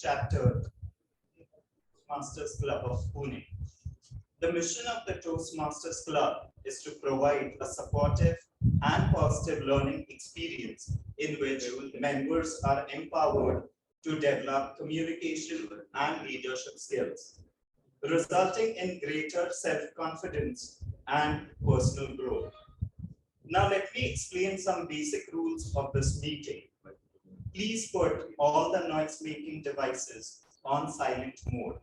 chapter, Toastmasters Club of Pune. The mission of the Toastmasters Club is to provide a supportive and positive learning experience in which members are empowered to develop communication and leadership skills, resulting in greater self-confidence and personal growth. Now let me explain some basic rules of this meeting. Please put all the noise-making devices on silent mode.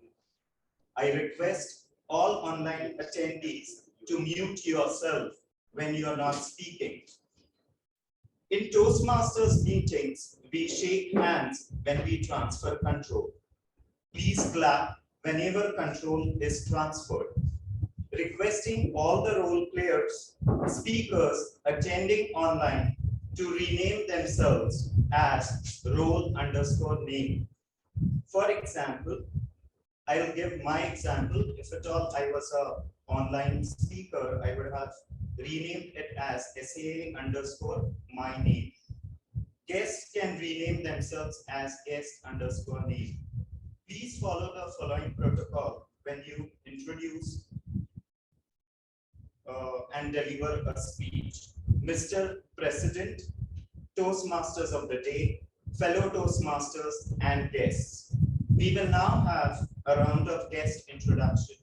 I request all online attendees to mute yourself when you are not speaking. In Toastmasters meetings, we shake hands when we transfer control. Please clap whenever control is transferred. Requesting all the role players, speakers attending online to rename themselves as role_name. For example, I'll give my example. If at all I was an online speaker, I would have renamed it as SAA_my name. Guests can rename themselves as guest_name. Please follow the following protocol when you introduce and deliver a speech. Mr. President, Toastmasters of the day, fellow Toastmasters and guests. We will now have a round of guest introduction.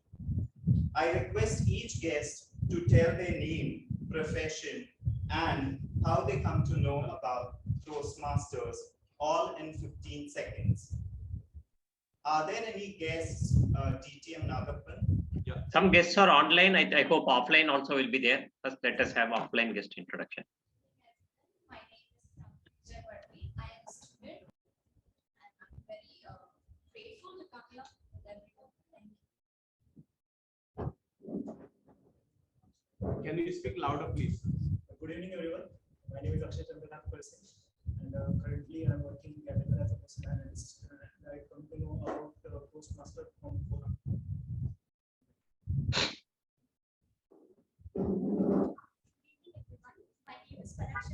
I request each guest to tell their name, profession, and how they come to know about Toastmasters, all in 15 seconds. Are there any guests, DTM Nagappan? Yeah. Some guests are online. I hope offline also will be there. First, let us have offline guest introduction. My name is Jayawardhi. I am a student and I'm very grateful to come here with everyone. Thank you. Can you speak louder, please? Good evening, everyone. My name is Akshay Chandra Person, and currently I'm working in Canada as a business analyst. And I come to know about the Toastmaster from Pune. My name is Kailash.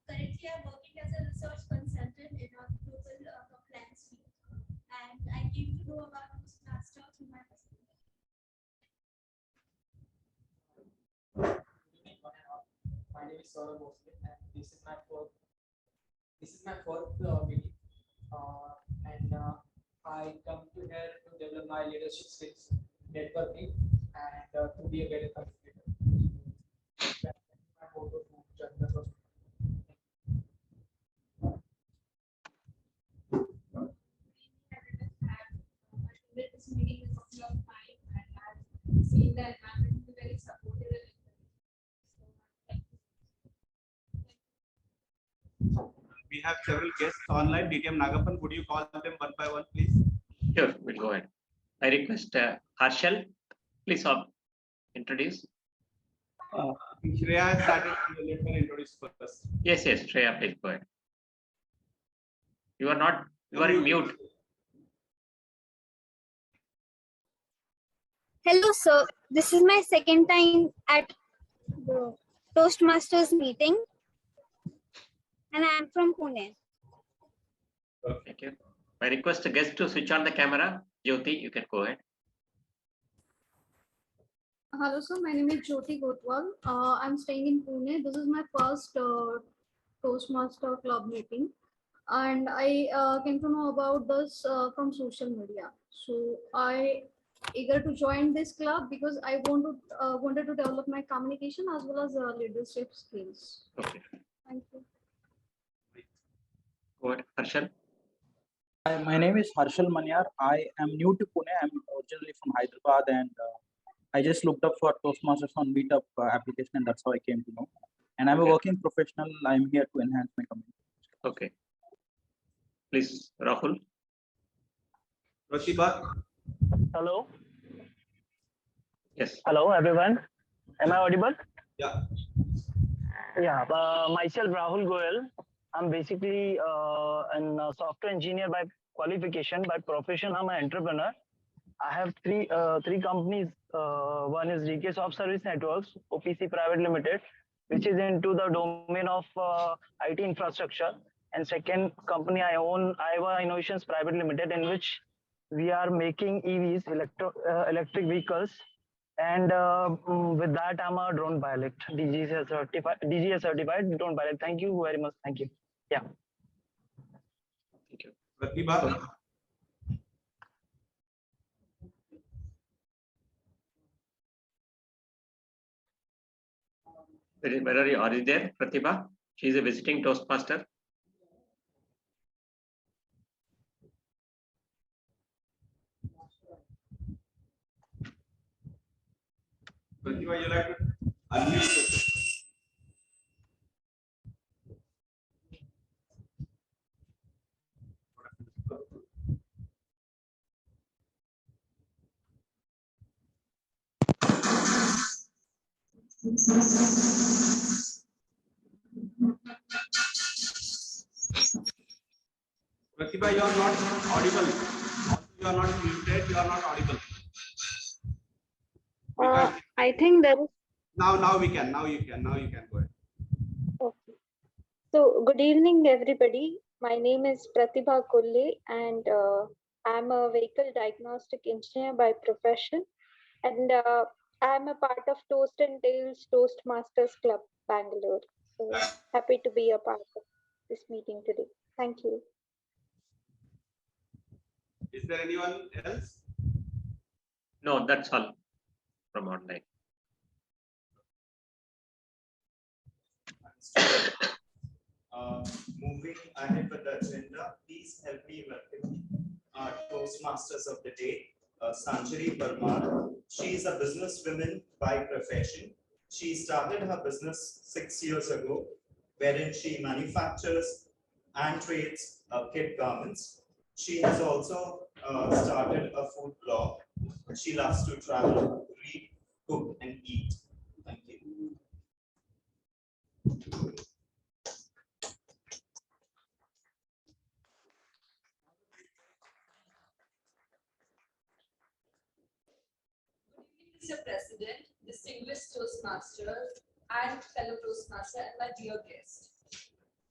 Currently, I'm working as a research consultant in a global compliance field, and I came to know about Toastmaster through my husband. My name is Saurabh Bhosle, and this is my fourth meeting, and I come to here to develop my leadership skills, networking, and to be a better communicator. That's my motto to join the first. This meeting is a long time, and I've seen the environment to be very supportive. We have several guests online. DTM Nagappan, would you call them one by one, please? Sure, we'll go ahead. I request Harshal, please introduce. Shreya has started. Let her introduce first. Yes, Shreya, please go ahead. You are in mute. Hello, sir. This is my second time at the Toastmasters meeting, and I am from Pune. Thank you. I request the guest to switch on the camera. Jyoti, you can go ahead. Hello, sir. My name is Jyoti Gotwal. I'm staying in Pune. This is my first Toastmaster Club meeting, and I came to know about this from social media. So I eager to join this club because I wanted to develop my communication as well as leadership skills. Okay. Thank you. Go ahead, Harshal. Hi, my name is Harshal Manyar. I am new to Pune. I'm originally from Hyderabad, and I just looked up for Toastmasters on Meetup application, and that's how I came to know. And I'm a working professional. I'm here to enhance my communication. Okay. Please, Rahul. Pratibha. Hello. Yes. Hello, everyone. Am I audible? Yeah. Yeah. Myself, Rahul Goyal. I'm basically a software engineer by qualification. By profession, I'm an entrepreneur. I have three companies. One is DK Soft Service Networks, OPC Private Limited, which is into the domain of IT infrastructure. And second company I own, Iowa Innovations Private Limited, in which we are making EVs, electric vehicles. And with that, I'm a drone pilot, DGS certified drone pilot. Thank you very much. Thank you. Yeah. Thank you. Pratibha. Where are you there, Pratibha? She is a visiting Toastmaster. Pratibha, you like to unmute yourself. Pratibha, you are not audible. You are not muted. You are not audible. I think there is. Now we can. Now you can. Now you can go ahead. Okay. So, good evening, everybody. My name is Pratibha Kulle, and I'm a vehicle diagnostic engineer by profession. And I'm a part of Toast and Tails Toastmasters Club, Bangalore. So, happy to be a part of this meeting today. Thank you. Is there anyone else? No, that's all from online. Moving ahead with the agenda, please help me welcome our Toastmasters of the day, Sanjari Parmar. She is a businesswoman by profession. She started her business 6 years ago, wherein she manufactures and trades kid garments. She has also started a food blog. She loves to travel, read, cook, and eat. Thank you. Mr. President, distinguished Toastmasters and fellow Toastmaster and my dear guest.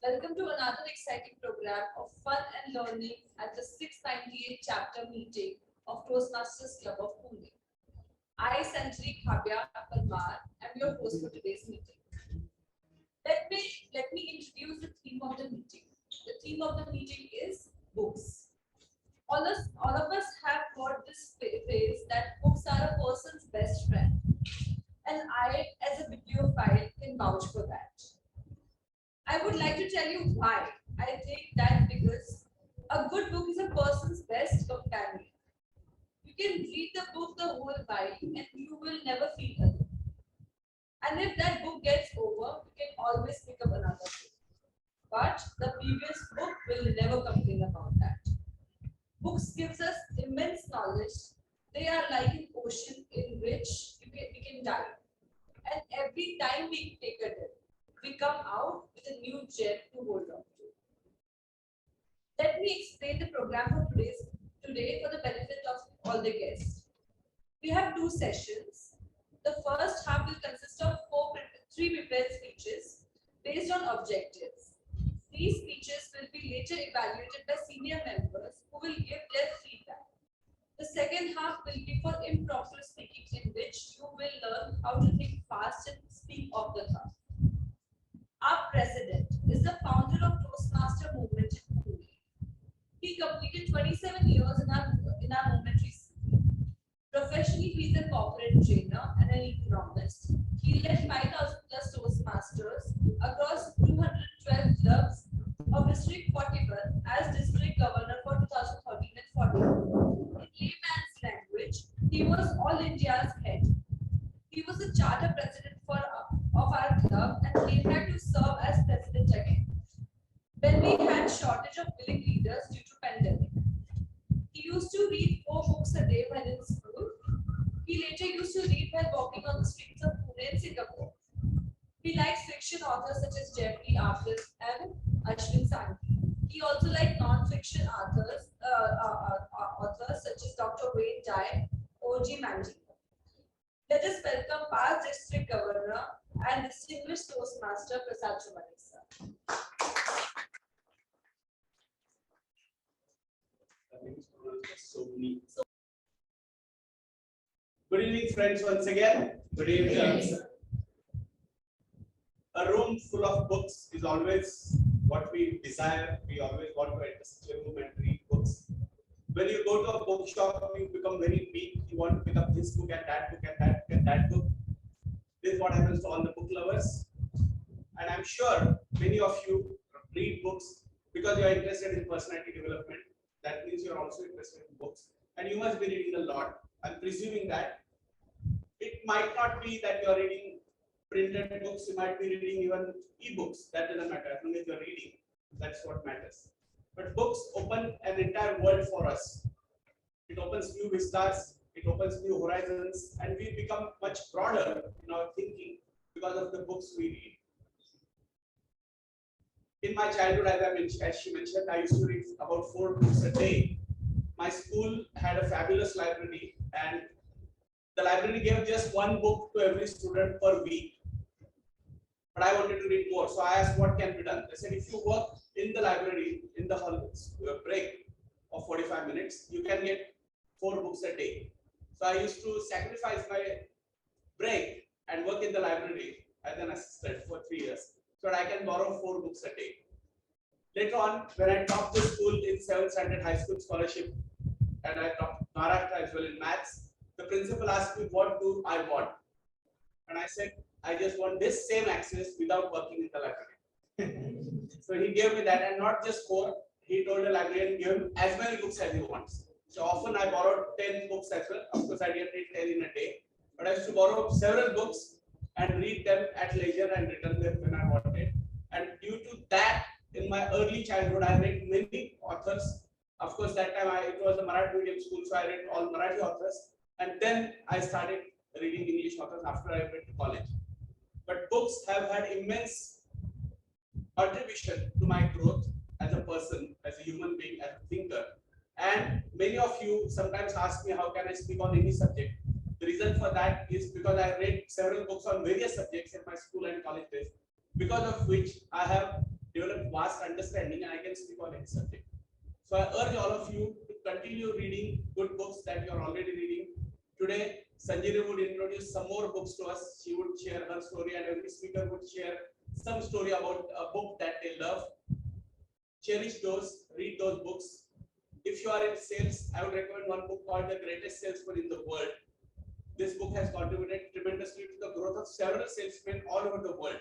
Welcome to another exciting program of fun and learning at the 698 chapter meeting of Toastmasters Club of Pune. I, Sanjari Parmar, am your host for today's meeting. Let me introduce the theme of the meeting. The theme of the meeting is books. All of us have heard this phrase that books are a person's best friend. And I, as a bibliophile, can vouch for that. I would like to tell you why I think that, because a good book is a person's best companion. You can read the book the whole while and you will never feel alone. And if that book gets over, you can always pick up another book. But the previous book will never complain about that. Books gives us immense knowledge. They are like an ocean in which we can dive. And every time we take a dip, we come out with a new gem to hold on to. Let me explain the program for today for the benefit of all the guests. We have 2 sessions. The first half will consist of 3 prepared speeches based on objectives. These speeches will be later evaluated by senior members who will give their feedback. The second half will be for impromptu speaking, in which you will learn how to think fast and speak off the cuff. Our president is the founder of Toastmaster movement in Pune. He completed 27 years in our movement recently. Professionally, he is a corporate trainer and an economist. He led 5,000 plus Toastmasters across 212 clubs of District 41 as District Governor for 2013 and 14. In layman's language, he was all India's head. He was the charter president of our club and came back to serve as president again. When we had shortage of willing leaders due to pandemic, he used to read 4 books a day when in school. He later used to read while walking on the streets of Pune and Singapore. He likes fiction authors such as Jeffrey Arthur and Ashwin Sanghi. He also likes non-fiction authors such as Dr. Wayne Dyer, O.G. Manji. Let us welcome past District Governor and distinguished Toastmaster Prasad Chumani, sir. Good evening, friends, once again. Good evening. A room full of books is always what we desire. We always want to enter such a room and read books. When you go to a bookshop, you become very big. You want to pick up this book and that book and that book and that book. This is what happens to all the book lovers. And I'm sure many of you read books because you are interested in personality development. That means you are also interested in books. And you must be reading a lot. I'm presuming that it might not be that you are reading printed books, you might be reading even e-books. That doesn't matter. As long as you are reading, that's what matters. But books open an entire world for us. It opens new vistas, it opens new horizons, and we become much broader in our thinking because of the books we read. In my childhood, as she mentioned, I used to read about 4 books a day. My school had a fabulous library, and the library gave just 1 book to every student per week. But I wanted to read more, so I asked what can be done. They said if you work in the library in the hall break of 45 minutes, you can get 4 books a day. So I used to sacrifice my break and work in the library as an assistant for 3 years, so that I can borrow 4 books a day. Later on, when I topped the school in 7th standard high school scholarship, and I topped Maharashtra as well in maths, the principal asked me, what do I want? And I said, I just want this same access without working in the library. So he gave me that, and not just 4. He told the librarian, give him as many books as he wants. So often I borrowed 10 books as well. Of course, I didn't read 10 in a day, but I used to borrow several books and read them at leisure and return them when I wanted. And due to that, in my early childhood, I read many authors. Of course, that time it was a Marathi medium school, so I read all Marathi authors. And then I started reading English authors after I went to college. But books have had immense contribution to my growth as a person, as a human being, as a thinker. And many of you sometimes ask me, how can I speak on any subject? The reason for that is because I read several books on various subjects in my school and college days, because of which I have developed vast understanding and I can speak on any subject. So I urge all of you to continue reading good books that you are already reading. Today, Sanjini would introduce some more books to us. She would share her story, and every speaker would share some story about a book that they love. Cherish those, read those books. If you are in sales, I would recommend one book called The Greatest Salesman in the World. This book has contributed tremendously to the growth of several salesmen all over the world.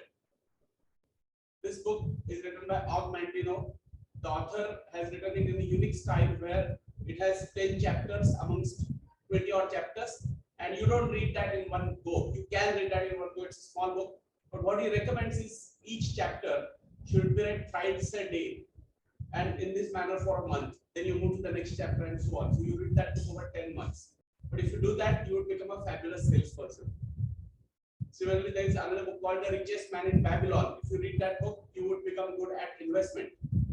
This book is written by Og Mantino. The author has written it in a unique style where it has 10 chapters amongst 20 odd chapters, and you don't read that in one go. You can read that in one go, it's a small book, but what he recommends is each chapter should be read twice a day, and in this manner for a month. Then you move to the next chapter and so on. So you read that book over 10 months. But if you do that, you would become a fabulous salesperson. Similarly, there is another book called The Richest Man in Babylon. If you read that book, you would become good at investment.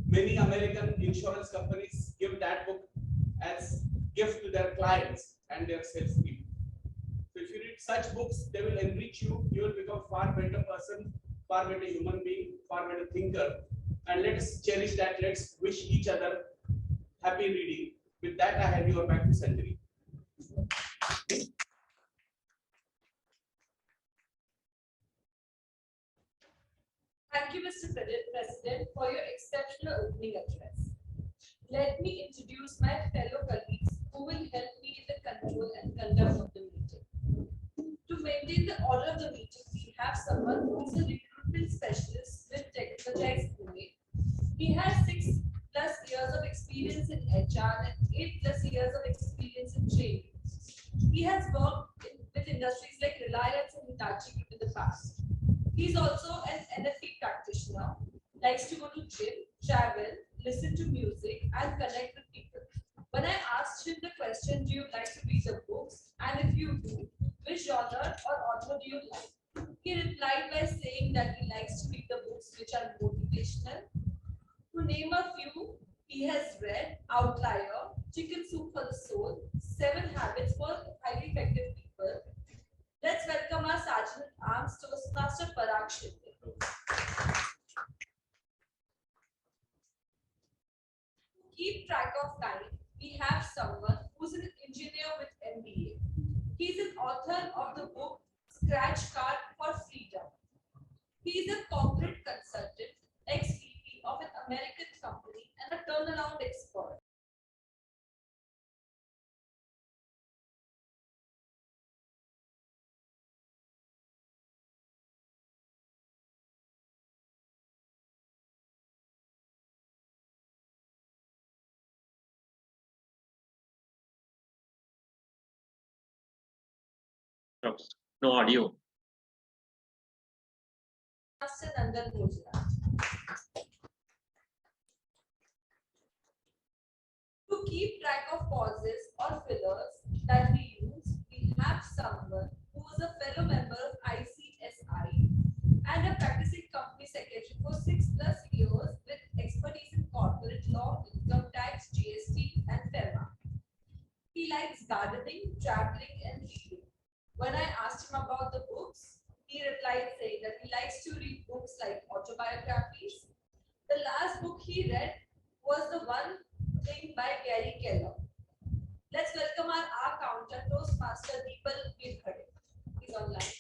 Many American insurance companies give that book as gift to their clients and their sales team. So if you read such books, they will enrich you. You will become a far better person, far better human being, far better thinker. And let's cherish that. Let's wish each other happy reading. With that, I hand you back to Sanjini. Thank you, Mr. President, for your exceptional opening address. Let me introduce my fellow colleagues who will help me in the control and conduct of the meeting. To maintain the order of the meeting, we have someone who is a recruitment specialist with Technologize Pune. He has 6+ years of experience in HR and 8+ years of experience in training. He has worked with industries like Reliance and Hitachi in the past. He's also an NFP practitioner, likes to go to gym, travel, listen to music, and connect with people. When I asked him the question, do you like to read the books? And if you do, which genre or author do you like? He replied by saying that he likes to read the books which are motivational. To name a few, he has read Outlier, Chicken Soup for the Soul, 7 Habits for Highly Effective People. Let's welcome our Sergeant at Arms Toastmaster Parag Shinde. To keep track of time, we scratch card for freedom. He is a corporate consultant, ex-VP of an American company and a turnaround expert. No audio. Master Nandan Gujarat. To keep track of pauses or fillers that we use, we have someone who is a fellow member of ICSI and a practicing company secretary for 6+ years with expertise in corporate law, income tax, GST, and FEMA. He likes gardening, traveling, and reading. When I asked him about the books, he replied saying that he likes to read books like autobiographies. The last book he read was the one written by Gary Keller. Let's welcome our counter, Toastmaster Deepal Girkhade. He's online.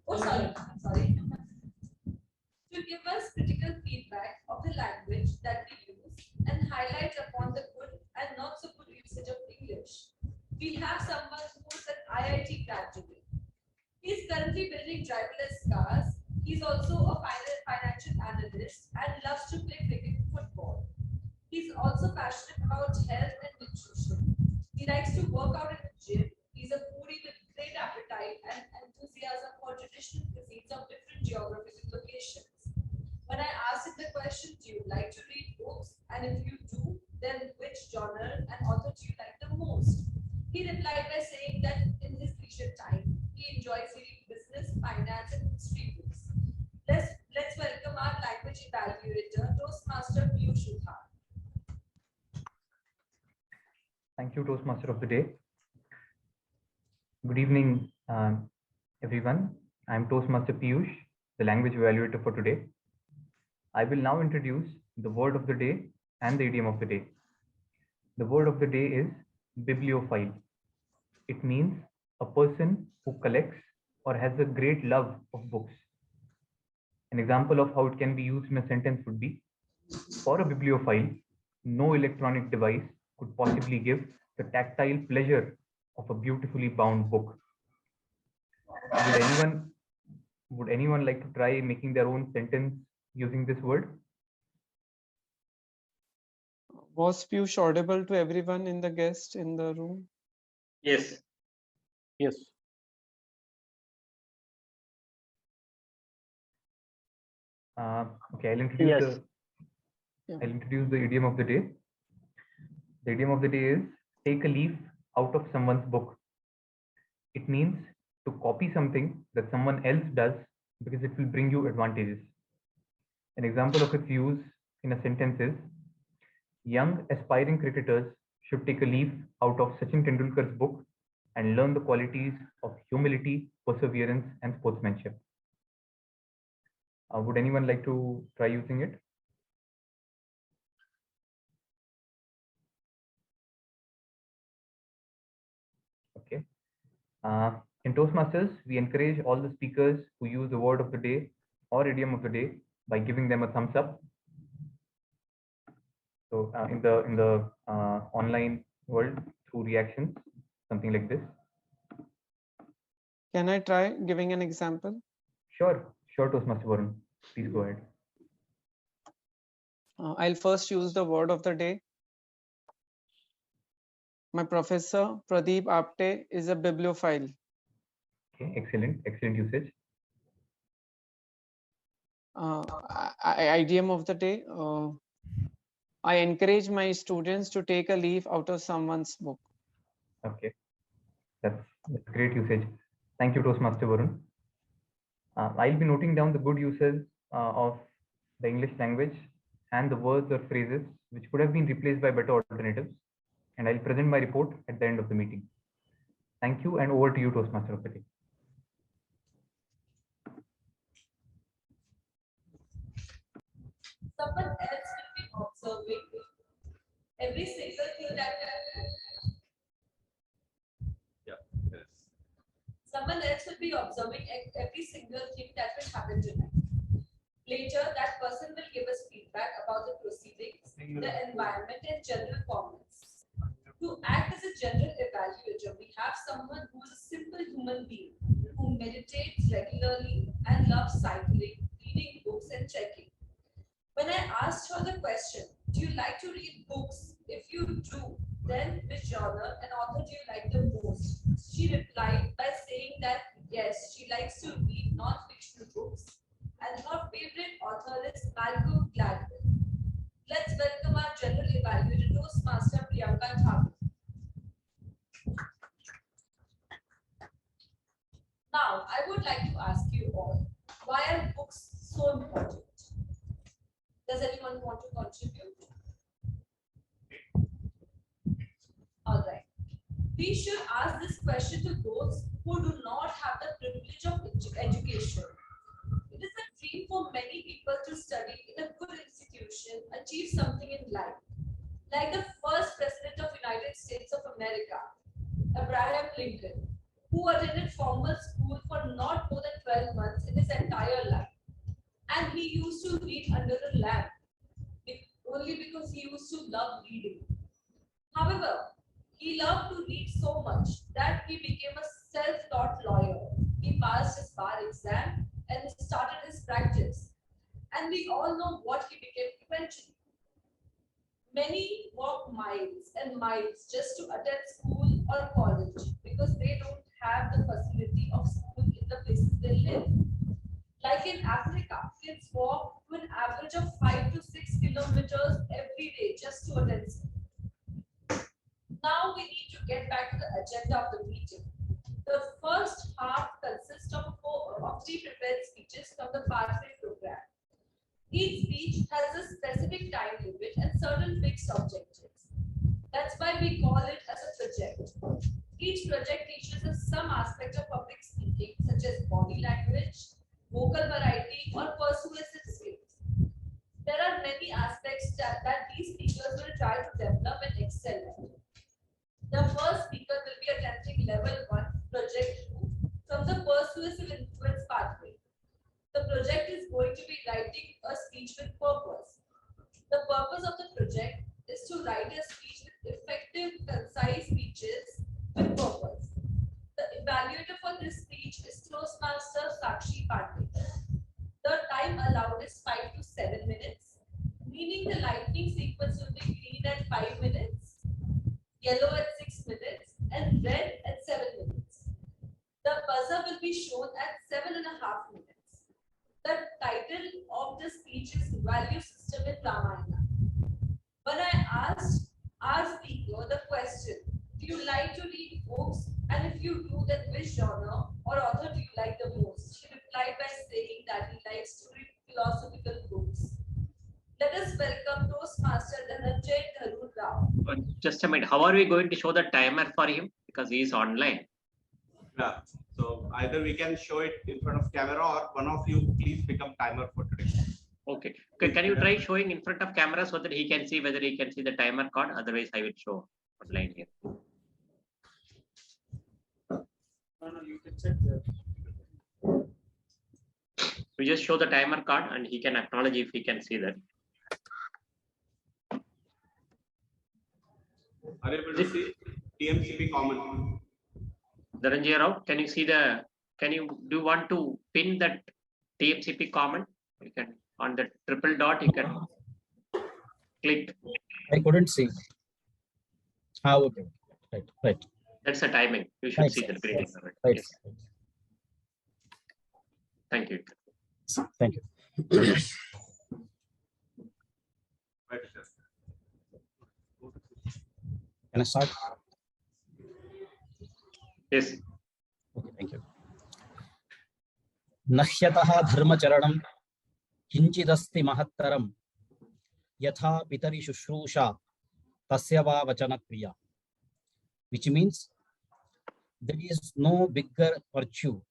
Oh, sorry. I'm sorry. To give us critical feedback of the language that we use and highlight upon the good and not so good usage of English. We have someone who is an IIT graduate. He is currently building driverless cars. He's also a financial analyst and loves to play cricket and football. He's also passionate about health and nutrition. He likes to work out in the gym. He's a foodie with great appetite and enthusiasm for traditional cuisines of different geographical locations. When I asked him the question, do you like to read books? And if you do, then which genre and author do you like the most? He replied by saying that in his leisure time, he enjoys reading business, finance, and history books. Let's welcome our language evaluator, Toastmaster Piyush Udhar. Thank you, Toastmaster of the Day. Good evening, everyone. I'm Toastmaster Piyush, the language evaluator for today. I will now introduce the word of the day and the idiom of the day. The word of the day is bibliophile. It means a person who collects or has a great love of books. An example of how it can be used in a sentence would be, for a bibliophile, no electronic device could possibly give the tactile pleasure of a beautifully bound book. Would anyone like to try making their own sentence using this word? Was Piyush audible to everyone in the guest in the room? Yes. Yes. Okay, I'll introduce Yes. I'll introduce the idiom of the day. The idiom of the day is take a leaf out of someone's book. It means to copy something that someone else does because it will bring you advantages. An example of its use in a sentence is, young aspiring cricketers should take a leaf out of Sachin Tendulkar's book and learn the qualities of humility, perseverance, and sportsmanship. Would anyone like to try using it? Okay. In Toastmasters, we encourage all the speakers who use the word of the day or idiom of the day by giving them a thumbs up. So in the online world, through reactions, something like this. Can I try giving an example? Sure, Toastmaster Varun. Please go ahead. I'll first use the word of the day. My professor, Pradeep Apte, is a bibliophile. Okay, excellent usage. Idiom of the day. I encourage my students to take a leaf out of someone's book. Okay, that's great usage. Thank you, Toastmaster Varun. I'll be noting down the good uses of the English language and the words or phrases which could have been replaced by better alternatives, and I'll present my report at the end of the meeting. Thank you, and over to you, Toastmaster of the day. Someone else will be observing every single thing that happens. Yeah, yes. Someone else will be observing every single thing that will happen tonight. Later, that person will give us feedback about the proceedings, the environment, and general comments. To act as a general evaluator, we have someone who is a simple human being who meditates regularly and loves cycling, reading books, and checking. When I asked her the question, do you like to read books? If you do, then which genre and author do you like the most? She replied by saying that yes, she likes to read non-fictional books and her favorite author is Malcolm Gladwell. Let's welcome our general evaluator Toastmaster Priyanka Thakur. Now, I would like to ask you all, why are books so important? Does anyone want to contribute? All right. We should ask this question to those who do not have the privilege of education. It is a dream for many people to study in a good institution, achieve something in life. Like the first president of United States of America, Abraham Lincoln, who attended formal school for not more than 12 months in his entire life. And he used to read under the lamp, only because he used to love reading. However, he loved to read so much that he became a self-taught lawyer. He passed his bar exam and started his practice. And we all know what he became eventually. Many walk miles and miles just to attend school or college because they don't have the facility of school in the places they live. Like in Africa, kids walk to an average of 5 to 6 kilometers every day just to attend school. Now we need to get back to the agenda of the meeting. The first half consists of pre-prepared speeches from the pathway program. Each speech has a specific time limit and certain fixed objectives. That's why we call it as a project. Each project teaches us some aspect of public speaking, such as body language, vocal variety, or persuasive skills. There are many aspects that these speakers will try to develop and excel at. The first speaker will be attempting level 1, project 2, from the persuasive influence pathway. The project is going to be writing a speech with purpose. The purpose of the project is to write a speech with effective, concise speeches with purpose. The evaluator for this speech is Toastmaster Sakshi Pandey. The time allowed is 5 to 7 minutes, meaning the lightning sequence will be green at 5 minutes, yellow at 6 minutes, and red at 7 minutes. The buzzer will be shown at 7.5 minutes. The title of the speech is Value System in Ramayana. When I asked our speaker the question, do you like to read books? And if you do, then which genre or author do you like the most? She replied by saying that he likes to read philosophical books. Let us welcome Toastmaster Dhananjay Dharur Rao. Just a minute. How are we going to show the timer for him? Because he is online. Yeah. So either we can show it in front of camera or one of you please become timer for today. Okay. Can you try showing in front of camera so that he can see whether he can see the timer card? Otherwise, I will show online here. No, you can check there. We just show the timer card and he can acknowledge if he can see that. Are you able to see TMCP common? Dhananjay Rao, can you see do you want to pin that TMCP comment? You can, on the triple dot, you can click. I couldn't see. Okay. Right. That's the timing. You should see the green. Right. Yes. Thank you. Thank you. Can I start? Yes. Okay, thank you. Nahyataha dharmacharanam kinchidasti mahattaram yatha pitari shushrusha tasyava vachana kriya, which means there is no bigger virtue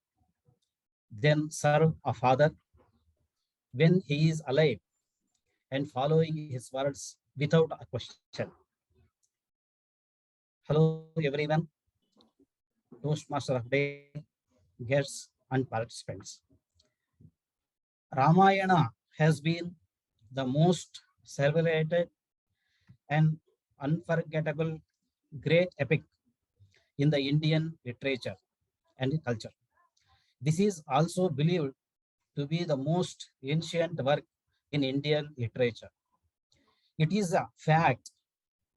than serve a father when he is alive and following his words without a question. Hello everyone, Toastmaster of Day, guests, and participants. Ramayana has been the most celebrated and unforgettable great epic in the Indian literature and culture. This is also believed to be the most ancient work in Indian literature. It is a fact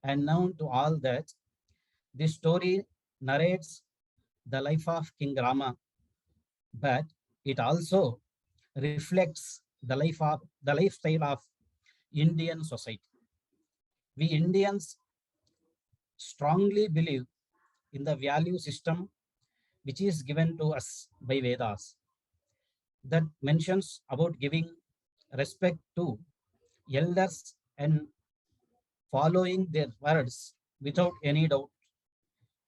and known to all that this story narrates the life of King Rama, but it also reflects the lifestyle of Indian society. We Indians strongly believe in the value system which is given to us by Vedas that mentions about giving respect to elders and following their words without any doubt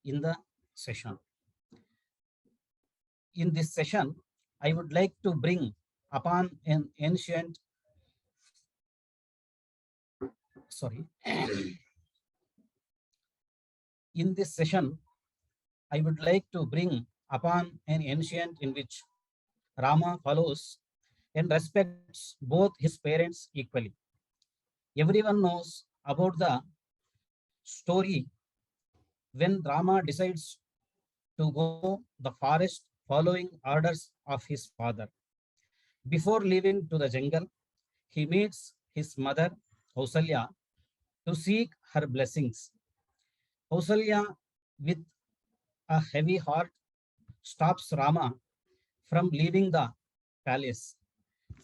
in the session. In this session, I would like to bring upon an ancient, sorry, in this session, I would like to bring upon an ancient in which Rama follows and respects both his parents equally. Everyone knows about the story when Rama decides to go the forest following orders of his father. Before leaving to the jungle, he meets his mother, Kausalya, to seek her blessings. Kausalya, with a heavy heart, stops Rama from leaving the palace.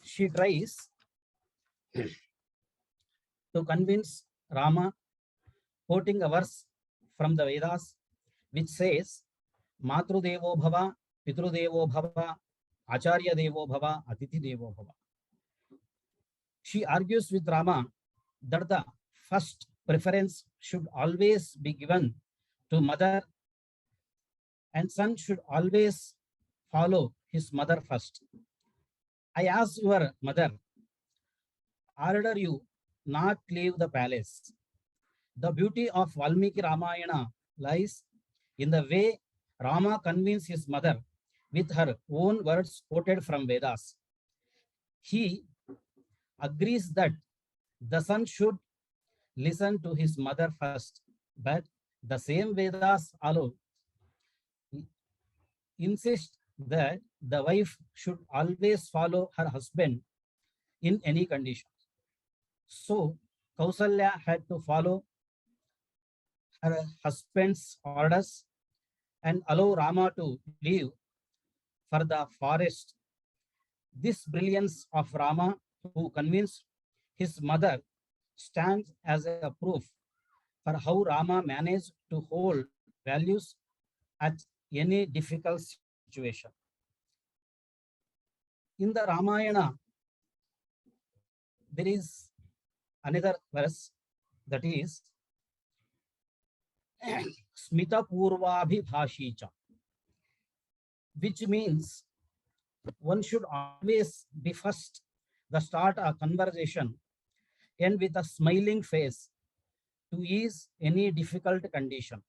She tries to convince Rama, quoting a verse from the Vedas, which says, Matru Devo Bhava, Pitru Devo Bhava, Acharya Devo Bhava, Atiti Devo Bhava. She argues with Rama that the first preference should always be given to mother and son should always follow his mother first. I asked your mother, order you not leave the palace. The beauty of Valmiki Ramayana lies in the way Rama convinced his mother with her own words quoted from Vedas. He agrees that the son should listen to his mother first, but the same Vedas allow insist that the wife should always follow her husband in any condition. So Kausalya had to follow her husband's orders and allow Rama to leave for the forest. This brilliance of Rama, who convinced his mother, stands as a proof for how Rama managed to hold values at any difficult situation. In the Ramayana, there is another verse that is Smita Purvabhibhashicha, which means one should always be first the start a conversation and with a smiling face to ease any difficult condition.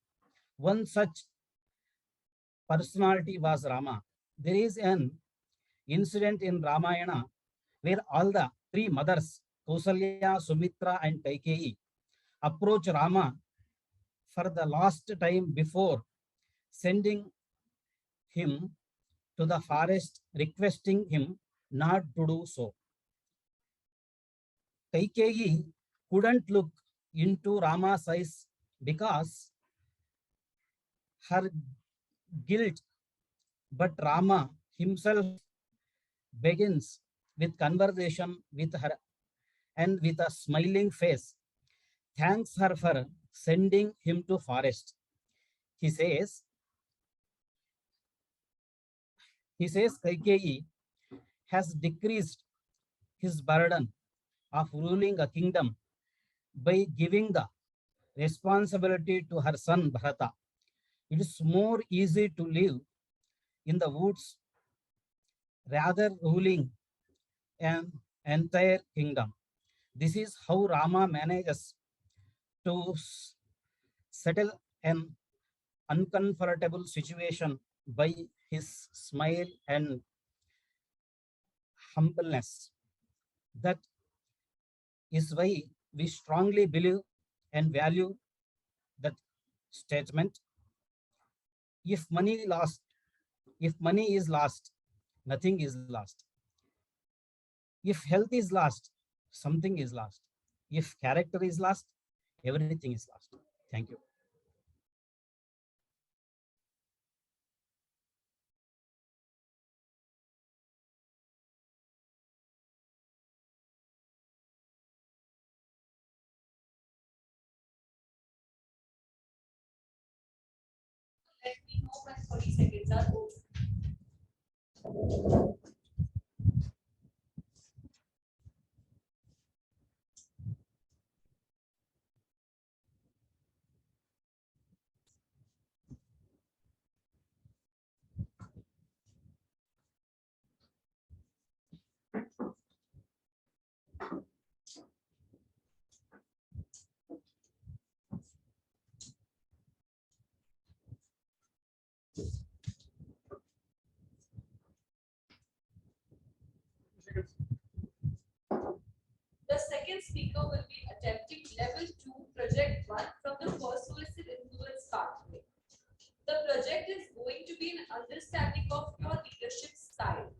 One such personality was Rama. There is an incident in Ramayana where all the three mothers, Kausalya, Sumitra, and Kaikeyi, approach Rama for the last time before sending him to the forest, requesting him not to do so. Kaikeyi couldn't look into Rama's eyes because her guilt, but Rama himself begins with conversation with her and with a smiling face thanks her for sending him to forest. He says Kaikeyi has decreased his burden of ruling a kingdom by giving the responsibility to her son Bharata. It is more easy to live in the woods rather ruling an entire kingdom. This is how Rama manages to settle an uncomfortable situation by his smile and humbleness. That is why we strongly believe and value that statement. If money lost, if money is lost, nothing is lost. If health is lost, something is lost. If character is lost, everything is lost. Thank you. Let me know when 30 seconds are over. The second speaker will be attempting level 2, project 1 from the persuasive influence pathway. The project is going to be an understanding of your leadership style.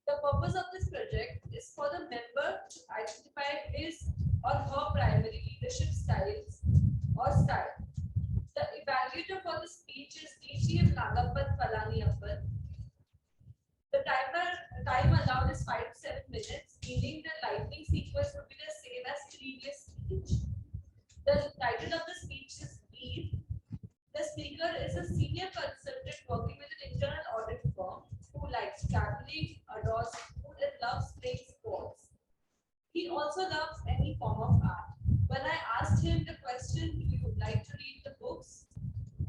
The purpose of this project is for the member to identify his or her primary leadership styles or style. The evaluator for the speech is DGM Nagappan Palaniappan. The time allowed is 5 to 7 minutes, meaning the lightning sequence would be the same as previous speech. The title of the speech is Lead. The speaker is a senior consultant working with an internal audit firm who likes traveling, adores food, and loves playing sports. He also loves any form of art. When I asked him the question, do you like to read the books?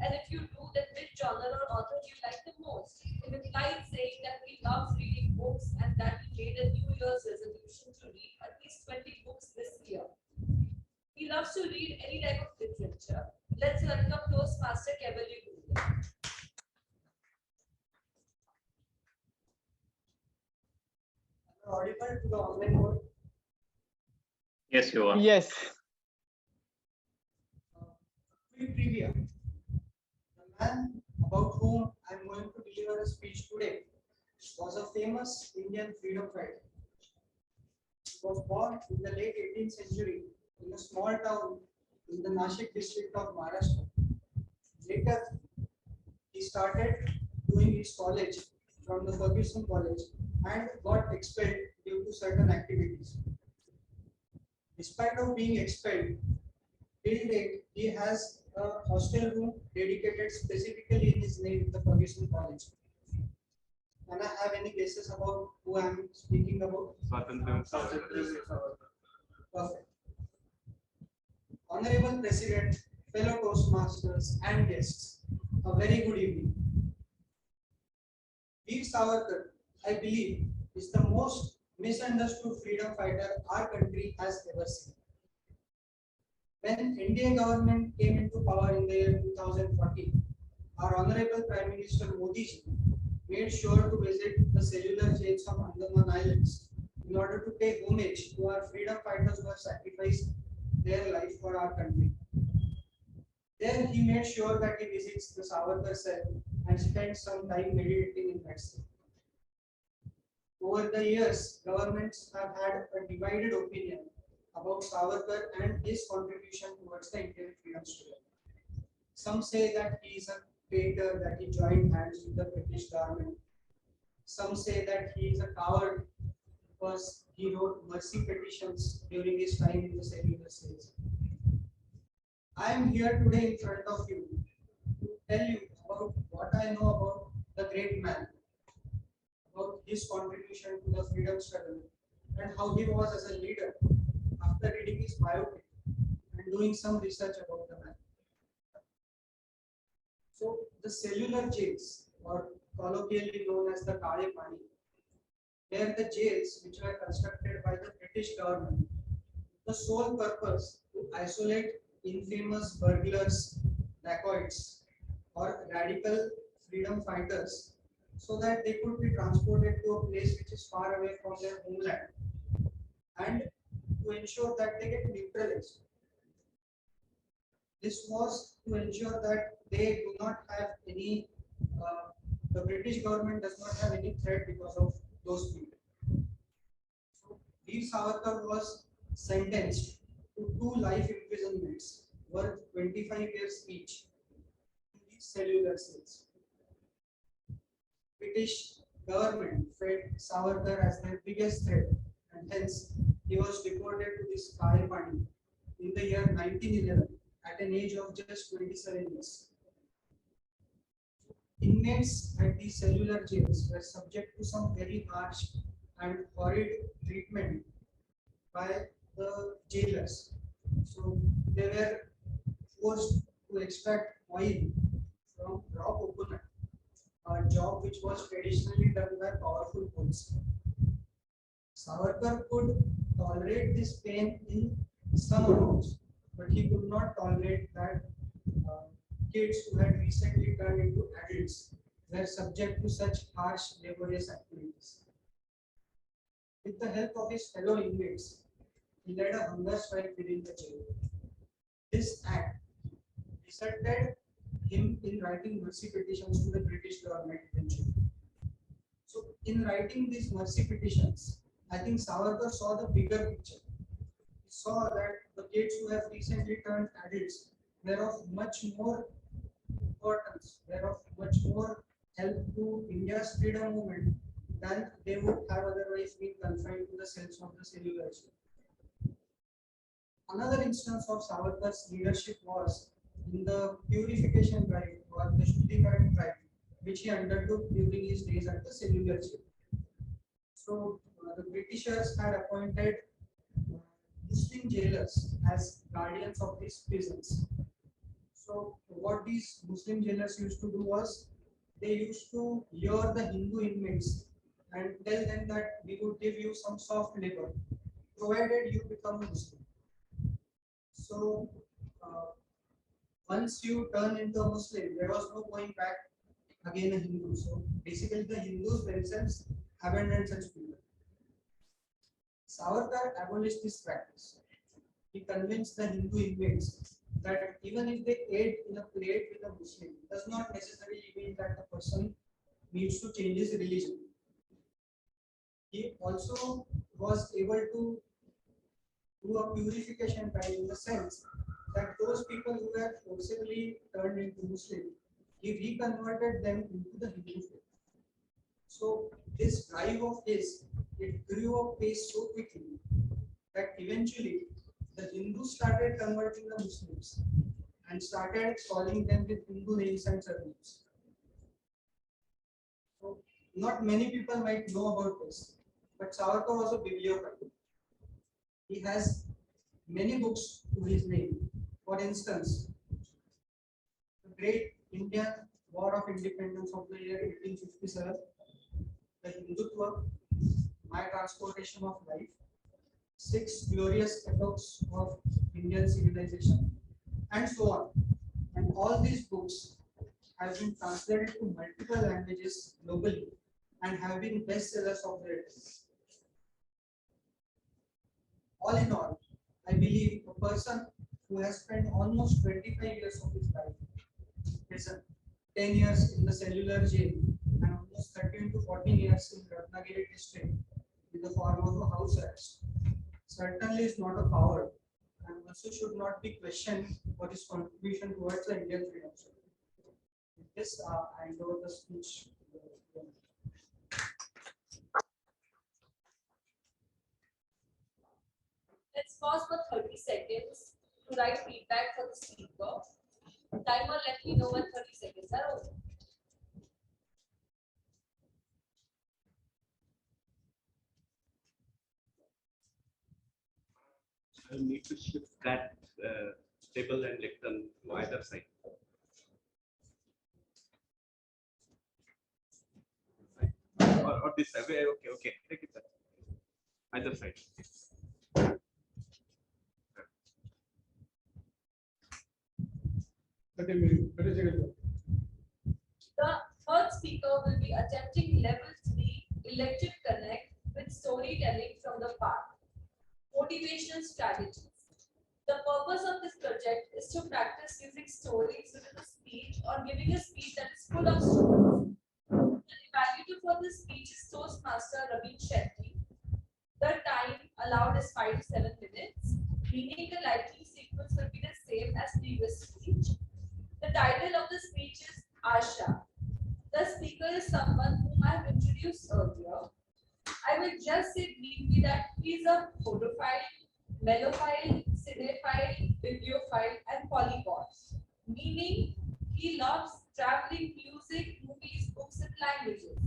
And if you do, then which genre or author do you like the most? He replied saying that he loves reading books and that he made a New Year's resolution to read at least 20 books this year. He loves to read any type of literature. Let's welcome Toastmaster Kailash. Audible to the online mode? Yes, you are. Yes. Quick trivia. The man about whom I am going to deliver a speech today was a famous Indian freedom fighter. He was born in the late 18th century in a small town in the Nashik district of Maharashtra. Later, he started doing his college from the Ferguson College and got expelled due to certain activities. Despite of being expelled, till date he has a hostel room dedicated specifically in his name, the Ferguson College. Can I have any guesses about who I am speaking about? Perfect. Honorable President, fellow Toastmasters and guests, a very good evening. Veer Savarkar, I believe, is the most misunderstood freedom fighter our country has ever seen. When Indian government came into power in the year 2014, our Honorable Prime Minister Modi ji made sure to visit the cellular jails of Andaman Islands in order to pay homage to our freedom fighters who have sacrificed their life for our country. There he made sure that he visits the Savarkar cell and spends some time meditating in that cell. Over the years, governments have had a divided opinion about Savarkar and his contribution towards the Indian freedom struggle. Some say that he is a traitor, that he joined hands with the British government. Some say that he is a coward because he wrote mercy petitions during his time in the cellular cells. I am here today in front of you to tell you about what I know about the great man, about his contribution to the freedom struggle, and how he was as a leader after reading his biopic and doing some research about the man. So the cellular jails, or colloquially known as the Kale Pani, they are the jails which were constructed by the British government. The sole purpose to isolate infamous burglars, dacoits, or radical freedom fighters so that they could be transported to a place which is far away from their homeland and to ensure that they get neutralized. This was to ensure that they do not have any, the British government does not have any threat because of those people. So, Veer Savarkar was sentenced to 2 life imprisonments worth 25 years each in these cellular cells. British government felt Savarkar as their biggest threat, and hence he was deported to this Kailash in the year 1911 at an age of just 27 years. Inmates at these cellular jails were subject to some very harsh and horrid treatment by the jailers. So they were forced to extract oil from raw coconut, a job which was traditionally done by powerful police. Savarkar could tolerate this pain in some amounts, but he could not tolerate that kids who had recently turned into adults were subject to such harsh laborious activities. With the help of his fellow inmates, he led a hunger strike within the jail. This act resulted him in writing mercy petitions to the British government eventually. So, in writing these mercy petitions, I think Savarkar saw the bigger picture. He saw that the kids who have recently turned adults were of much more importance, were of much more help to India's freedom movement than they would have otherwise been confined to the cells of the cellular jail. Another instance of Savarkar's leadership was in the purification drive or the Shuddhikaran drive, which he undertook during his days at the cellular jail. So the Britishers had appointed Muslim jailers as guardians of these prisons. So what these Muslim jailers used to do was they used to lure the Hindu inmates and tell them that we would give you some soft labor provided you become a Muslim. So once you turn into a Muslim, there was no going back again a Hindu. So basically the Hindus themselves abandoned such people. Savarkar abolished this practice. He convinced the Hindu inmates that even if they ate in a plate with a Muslim, does not necessarily mean that the person needs to change his religion. He also was able to do a purification drive in the sense that those people who were forcibly turned into Muslim, he reconverted them into the Hindu faith. So this drive of his, it grew apace so quickly that eventually the Hindus started converting the Muslims and started calling them with Hindu names and surnames. So not many people might know about this, but Savarkar was a bibliophile. He has many books to his name. For instance, the Great Indian War of Independence of the year 1857, the Hindutva, My Transportation of Life, 6 Glorious Epochs of Indian Civilization, and so on. And all these books have been translated to multiple languages globally and have been bestsellers of their time. All in all, I believe a person who has spent almost 25 years of his life in prison, 10 years in the cellular jail, and almost 13 to 14 years in Ratnagiri district in the form of a house arrest, certainly is not a coward and also should not be questioned for his contribution towards the Indian freedom struggle. With this, I hand over the speech. Let's pause for 30 seconds to write feedback for the speaker. Timer, let me know when 30 seconds are over. I need to shift that table and lectern to either side. Or this side. Okay. Take it that. Either side. The Third speaker will be attempting level 3 elective connect with storytelling from the past. Motivational strategies. The purpose of this project is to practice using stories within a speech or giving a speech that is full of stories. The evaluator for this speech is Toastmaster Raveen Shetty. The time allowed is 5 to 7 minutes, meaning the likely sequence will be the same as previous speech. The title of the speech is Asha. The speaker is someone whom I have introduced earlier. I will just say briefly that he is a photophile, melophile, cinephile, bibliophile, and polyglot, meaning he loves traveling, music, movies, books, and languages.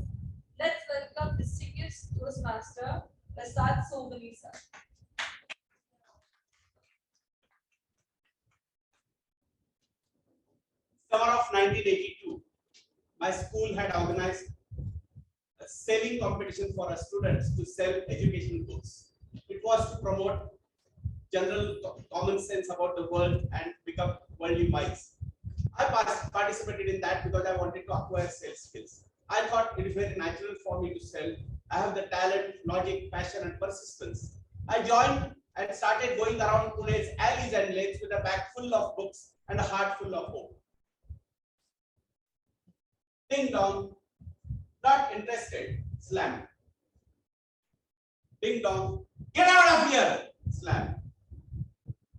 Let's welcome distinguished Toastmaster Prasad Somani sir. Summer of 1982, my school had organized a selling competition for our students to sell educational books. It was to promote general common sense about the world and become worldly wise. I participated in that because I wanted to acquire sales skills. I thought it is very natural for me to sell. I have the talent, logic, passion, and persistence. I joined and started going around Pune's alleys and lanes with a bag full of books and a heart full of hope. Ding dong, not interested, slam. Ding dong, get out of here, slam.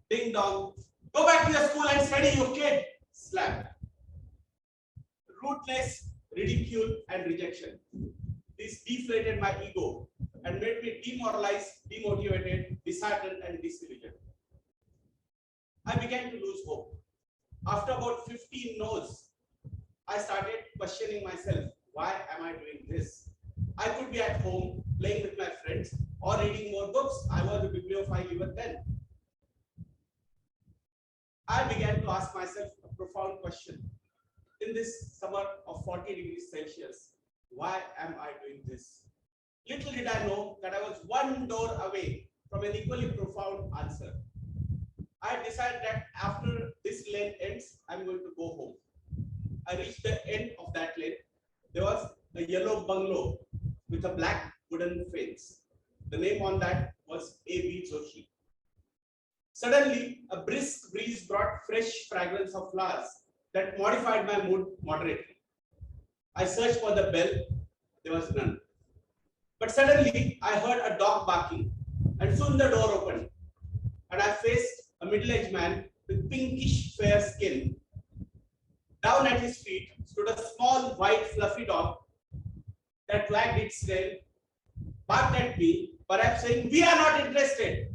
Ding dong, go back to your school and study, you kid, slam. Rudeness, ridicule, and rejection. This deflated my ego and made me demoralized, demotivated, disheartened, and disillusioned. I began to lose hope. After about 15 no's, I started questioning myself. Why am I doing this? I could be at home playing with my friends or reading more books. I was a bibliophile even then. I began to ask myself a profound question. In this summer of 40 degrees Celsius, why am I doing this? Little did I know that I was one door away from an equally profound answer. I decided that after this lane ends, I'm going to go home. I reached the end of that lane. There was a yellow bungalow with a black wooden fence. The name on that was A.B. Joshi. Suddenly, a brisk breeze brought fresh fragrance of flowers that modified my mood moderately. I searched for the bell. There was none. But suddenly, I heard a dog barking, and soon the door opened, and I faced a middle-aged man with pinkish fair skin. Down at his feet stood a small, white, fluffy dog that wagged its tail, barked at me, perhaps saying, "We are not interested."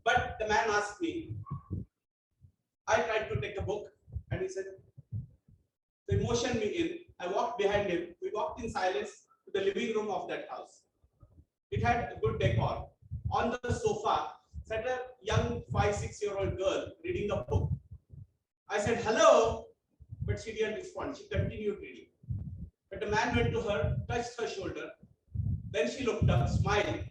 But the man asked me. I tried to take a book, and he said, so he motioned me in. I walked behind him. We walked in silence to the living room of that house. It had a good decor. On the sofa sat a young 5-6-year-old girl reading a book. I said, "Hello," but she didn't respond. She continued reading. But the man went to her, touched her shoulder. Then she looked up, smiled,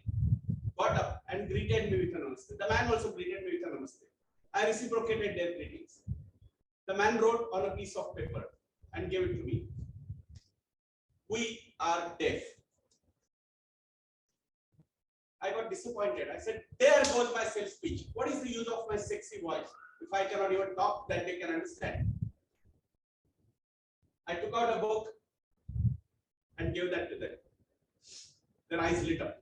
got up, and greeted me with a namaste. The man also greeted me with a namaste. I reciprocated their greetings. The man wrote on a piece of paper and gave it to me. "We are deaf." I got disappointed. I said, "There goes my sales speech. What is the use of my sexy voice if I cannot even talk that they can understand?" I took out a book and gave that to them. Their eyes lit up.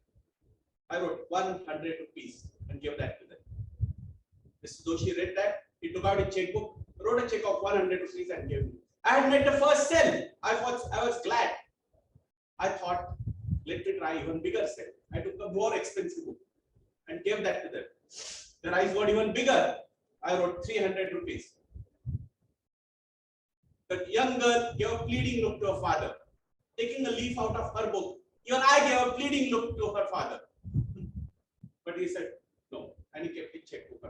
I wrote 100 rupees and gave that to them. Mr. Doshi read that. He took out a checkbook, wrote a check of 100 rupees and gave me. I had made the first sale. I was glad. I thought, let me try even bigger sale. I took a more expensive book and gave that to them. Their eyes got even bigger. I wrote 300 rupees. The young girl gave a pleading look to her father. Taking a leaf out of her book, even I gave a pleading look to her father. But he said, no, and he kept his checkbook.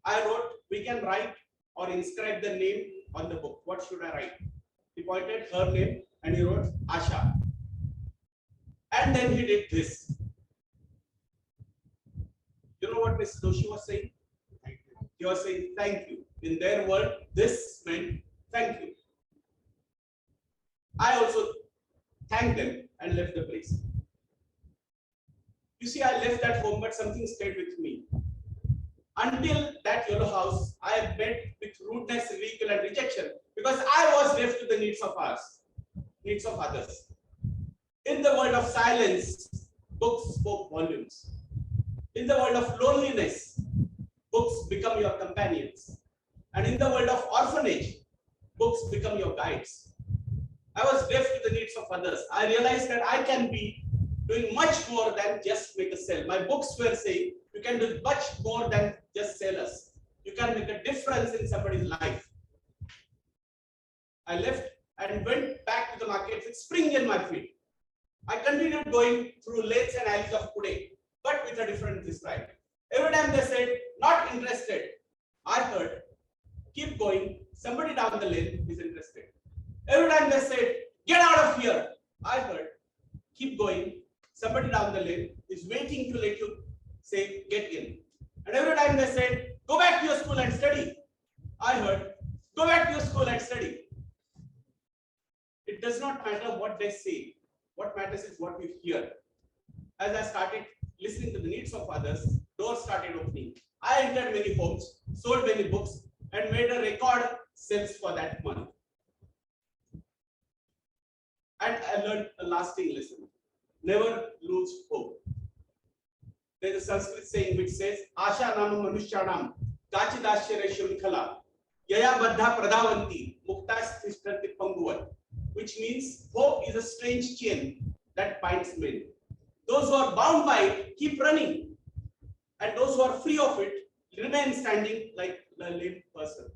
I wrote, we can write or inscribe the name on the book. What should I write? He pointed her name and he wrote Asha. And then he did this. You know what Mr. Doshi was saying? He was saying thank you. In their world, this meant thank you. I also thanked them and left the place. You see, I left that home, but something stayed with me. Until that yellow house, I met with rudeness, ridicule, and rejection because I was left to the needs of others. In the world of silence, books spoke volumes. In the world of loneliness, books become your companions. And in the world of orphanage, books become your guides. I was left to the needs of others. I realized that I can be doing much more than just make a sale. My books were saying you can do much more than just sell us. You can make a difference in somebody's life. I left and went back to the market with spring in my feet. I continued going through lanes and alleys of Pune, but with a different describe. Every time they said, not interested, I heard, keep going, somebody down the lane is interested. Every time they said, get out of here, I heard, keep going, somebody down the lane is waiting to let you say, get in. And every time they said, go back to your school and study, I heard, go back to your school and study. It does not matter what they say. What matters is what we hear. As I started listening to the needs of others, doors started opening. I entered many homes, sold many books, and made a record sales for that month. And I learned a lasting lesson. Never lose hope. There is a Sanskrit saying which says, Asha nama manushyanam, kachidashyare shrinkhala, yaya baddha pradhavanti, muktas tishtanti panguvat. Which means hope is a strange chain that binds men. Those who are bound by it keep running, and those who are free of it remain standing like a lame person.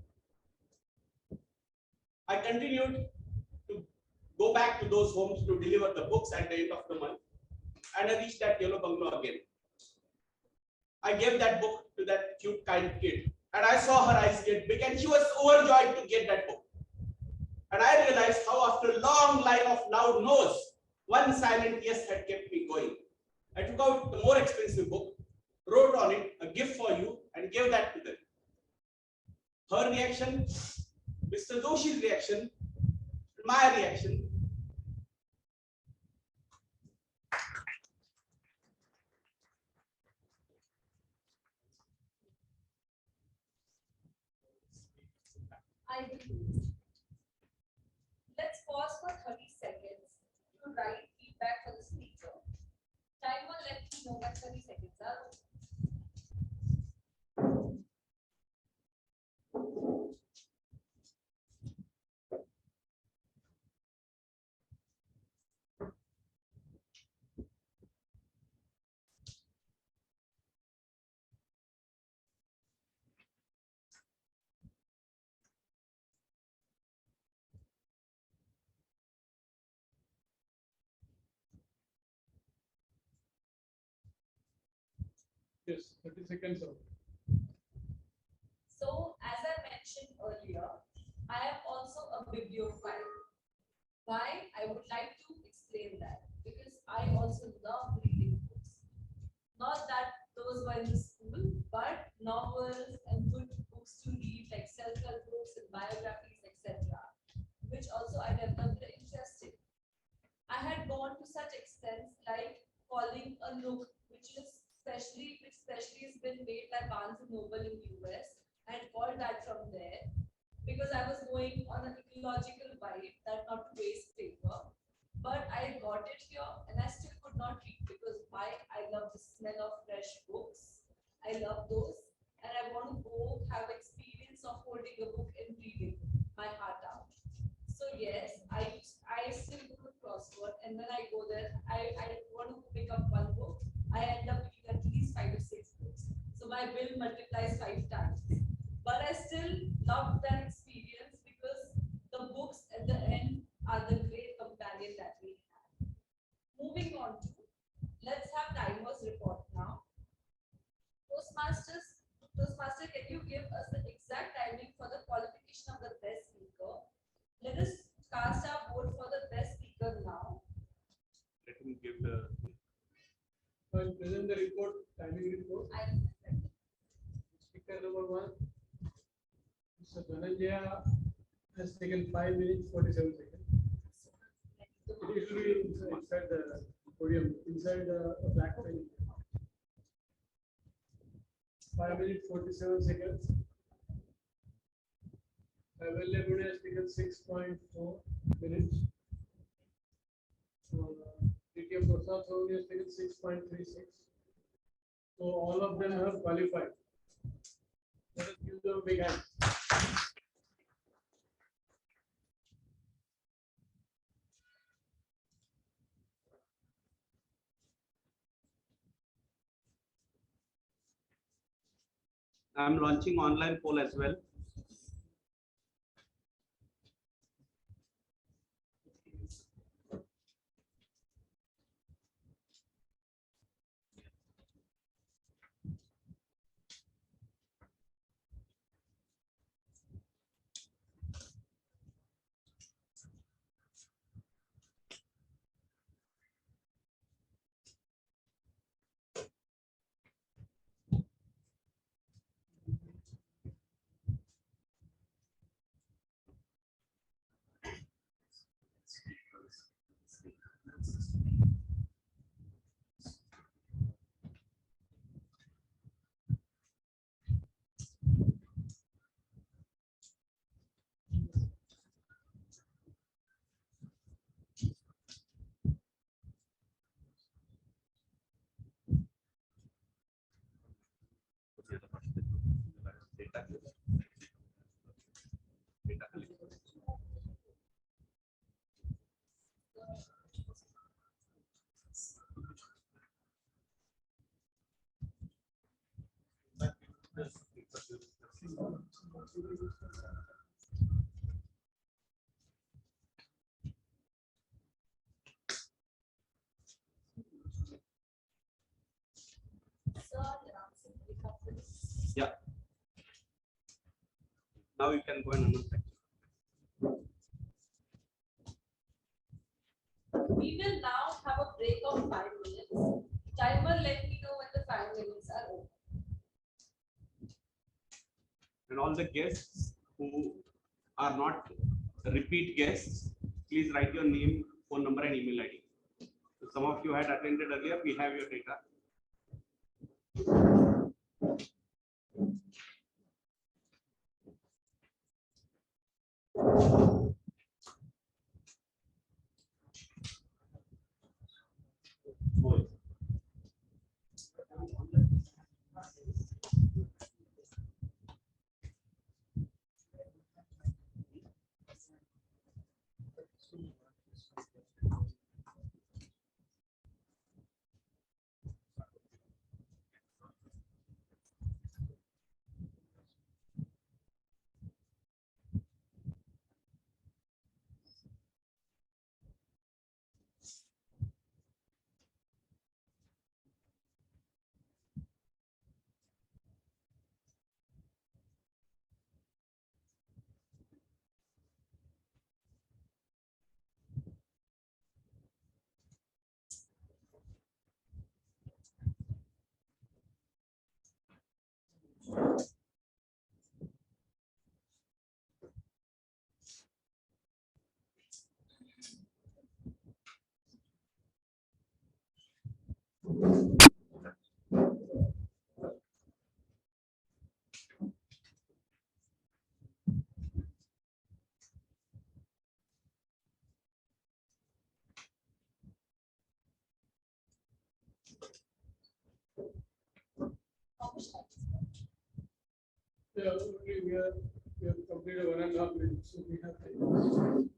I continued to go back to those homes to deliver the books at the end of the month, and I reached that yellow bungalow again. I gave that book to that cute, kind kid, and I saw her eyes get big, and she was overjoyed to get that book. And I realized how after a long line of loud no's, one silent yes had kept me going. I took out the more expensive book, wrote on it, a gift for you, and gave that to them. Her reaction, Mr. Joshi's reaction, my reaction. I will. Let's pause for 30 seconds to write feedback for the speaker. Timer, let me know what 30 seconds are. Yes, 30 seconds out. So, as I mentioned earlier, I am also a bibliophile. Why? I would like to explain that because I also love reading books. Not that those were in the school, but novels and good books to read, like self-help books and biographies, etc., which also I developed an interest in. I had gone to such extents like calling a nook, which especially has been made by Barnes and Noble in US. I had called that from there because I was going on an ecological vibe that not to waste paper. But I got it here and I still could not read because I love the smell of fresh books. I love those and I want to go have experience of holding a book and reading my heart out. So yes, I still do the crossword, and when I go there, I want to pick up one book. I end up reading at least 5 or 6 books. So my bill multiplies 5 times. But I still love that experience because the books at the end are the great companion that we have. Moving on to, let's have timers report now. Toastmaster, can you give us the exact timing for the qualification of the best speaker? Let us cast our vote for the best speaker now. Let me give the. I'll present the report, timing report. Speaker number 1, Mr. Dhananjaya has taken 5 minutes 47 seconds. it will be inside the podium, inside a black pen. 5 minutes 47 seconds. Available has taken 6.4 minutes. DTF Prasad Sawhney has taken 6.36. So all of them have qualified. Let us give them a big hand. I'm launching online poll as well. Yeah. Now you can go and unmute. We will now have a break of 5 minutes. Timer, let me know when the 5 minutes are over. And all the guests who are not repeat guests, please write your name, phone number, and email ID. So some of you had attended earlier. We have your data. Yeah, we have completed 1.5 minutes, so we have time.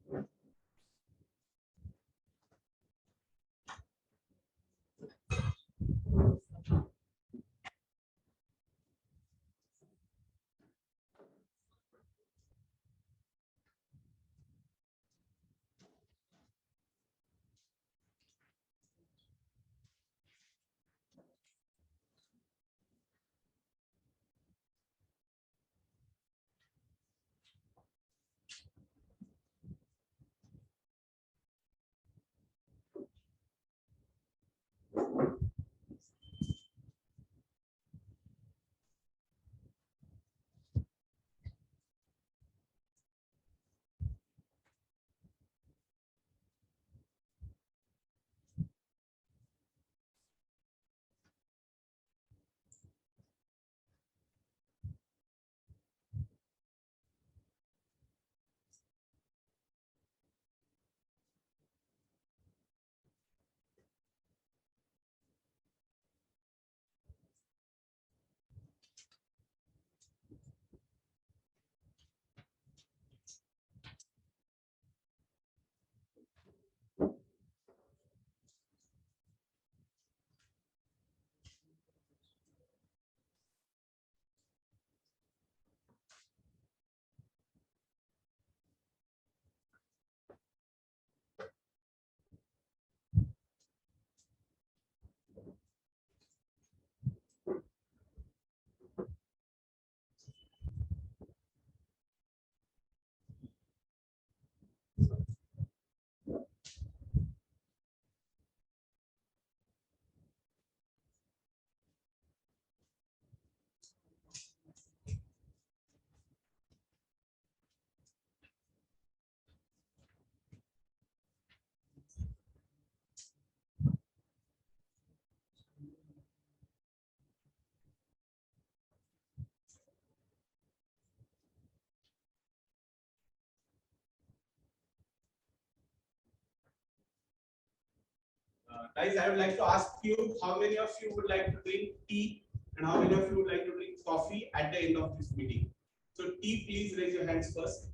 Guys, I would like to ask you how many of you would like to drink tea and how many of you would like to drink coffee at the end of this meeting. So tea, please raise your hands first.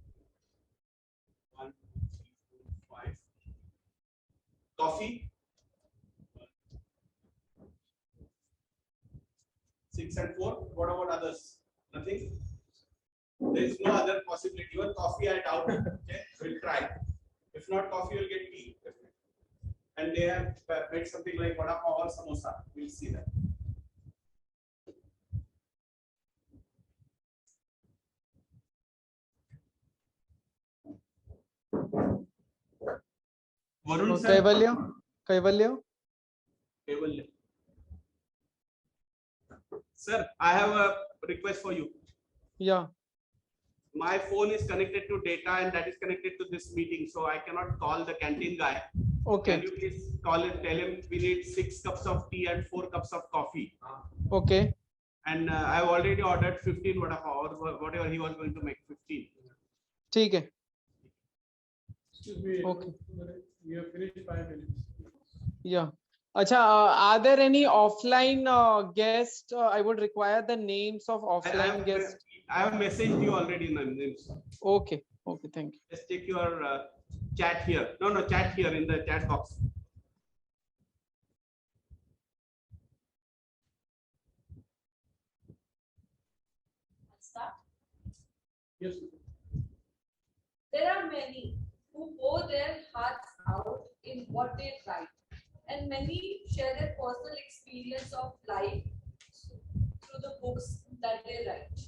1, 2, 3, 4, 5. Coffee? 6 and 4. What about others? Nothing? There is no other possibility. Even coffee, I doubt. Okay, we'll try. If not coffee, you'll get tea. And they have made something like vada pav or samosa. We'll see that. Varun sir. Kaivalya. Sir, I have a request for you. Yeah. My phone is connected to data and that is connected to this meeting, so I cannot call the canteen guy. Okay. Can you please call him, tell him we need 6 cups of tea and 4 cups of coffee. Okay. And I've already ordered 15 vada pav or whatever he was going to make 15. ठीक है. Excuse me. Okay. We have finished 5 minutes. Yeah. Acha, are there any offline guests? I would require the names of offline guests. I have messaged you already in the names. Okay. Okay. Thank you. Just check your chat here. No, chat here in the chat box. Start. Yes. There are many who pour their hearts out in what they write, and many share their personal experience of life through the books that they write.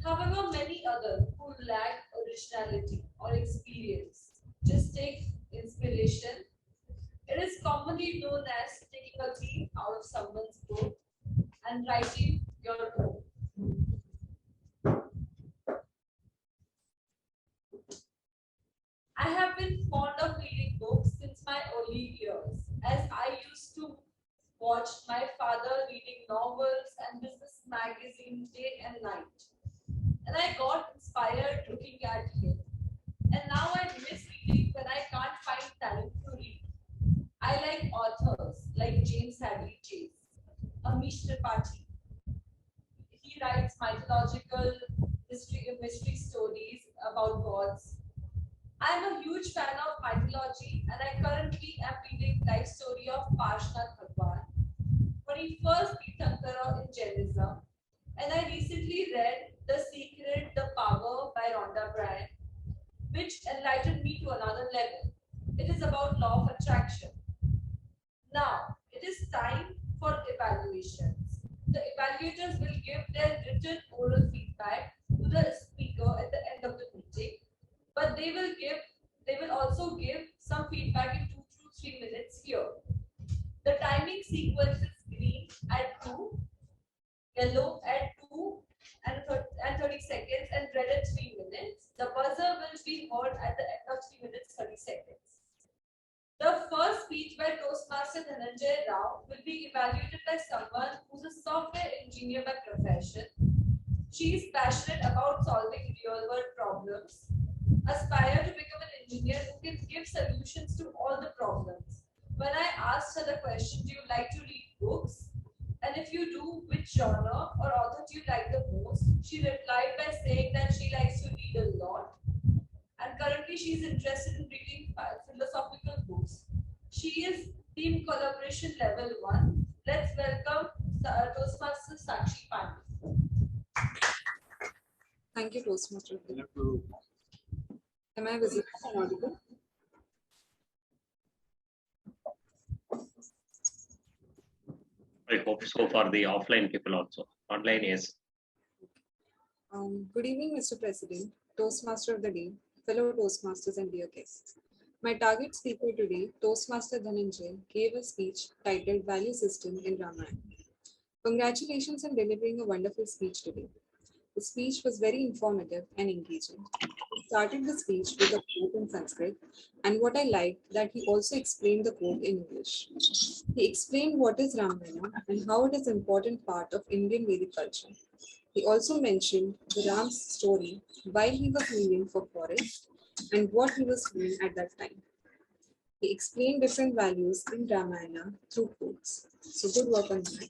However, many others who lack originality or experience just take inspiration. It is commonly known as taking a leaf out of someone's book and writing your own. I have been fond of reading books since my early years, as I used to watch my father reading novels and business magazines day and night. And I got inspired looking at him. And now I miss reading when I can't find time to read. I like authors like James Hadley Chase, Amish Tripathi. He writes mythological mystery stories about gods. I am a huge fan of mythology, and I currently am reading life story of Parshnath Bhagwan, when he first beat Shankara in Jainism. And I recently read The Secret, The Power by Rhonda Byrne, which enlightened me to another level. It is about law of attraction. Now, it is time for evaluations. The evaluators will give their written oral feedback to the speaker at the end of the meeting, but they will also give some feedback in 2 to 3 minutes here. The timing sequence is green at 2, yellow at 2 and 30 seconds, and red at 3 minutes. The buzzer will be heard at the end of 3 minutes 30 seconds. The first speech by Toastmaster Dhananjay Rao will be evaluated by someone who's a software engineer by profession. She is passionate about solving real-world problems, aspire to become an engineer who can give solutions to all the problems. When I asked her the question, do you like to read books? And if you do, which genre or author do you like the most? She replied by saying that she likes to read a lot. And currently she is interested in reading philosophical books. She is team collaboration level 1. Let's welcome Toastmaster Sakshi Pandey. Thank you, Toastmaster. Am I visible and audible? I hope so for the offline people also. Online is. Good evening, Mr. President, Toastmaster of the Day, fellow Toastmasters and dear guests. My target speaker today, Toastmaster Dhananjay, gave a speech titled Value System in Ramayana. Congratulations on delivering a wonderful speech today. The speech was very informative and engaging. He started the speech with a quote in Sanskrit, and what I liked that he also explained the quote in English. He explained what is Ramayana and how it is an important part of Indian Vedic culture. He also mentioned the Ram's story, why he was leaving for forest, and what he was doing at that time. He explained different values in Ramayana through quotes. So good work on that.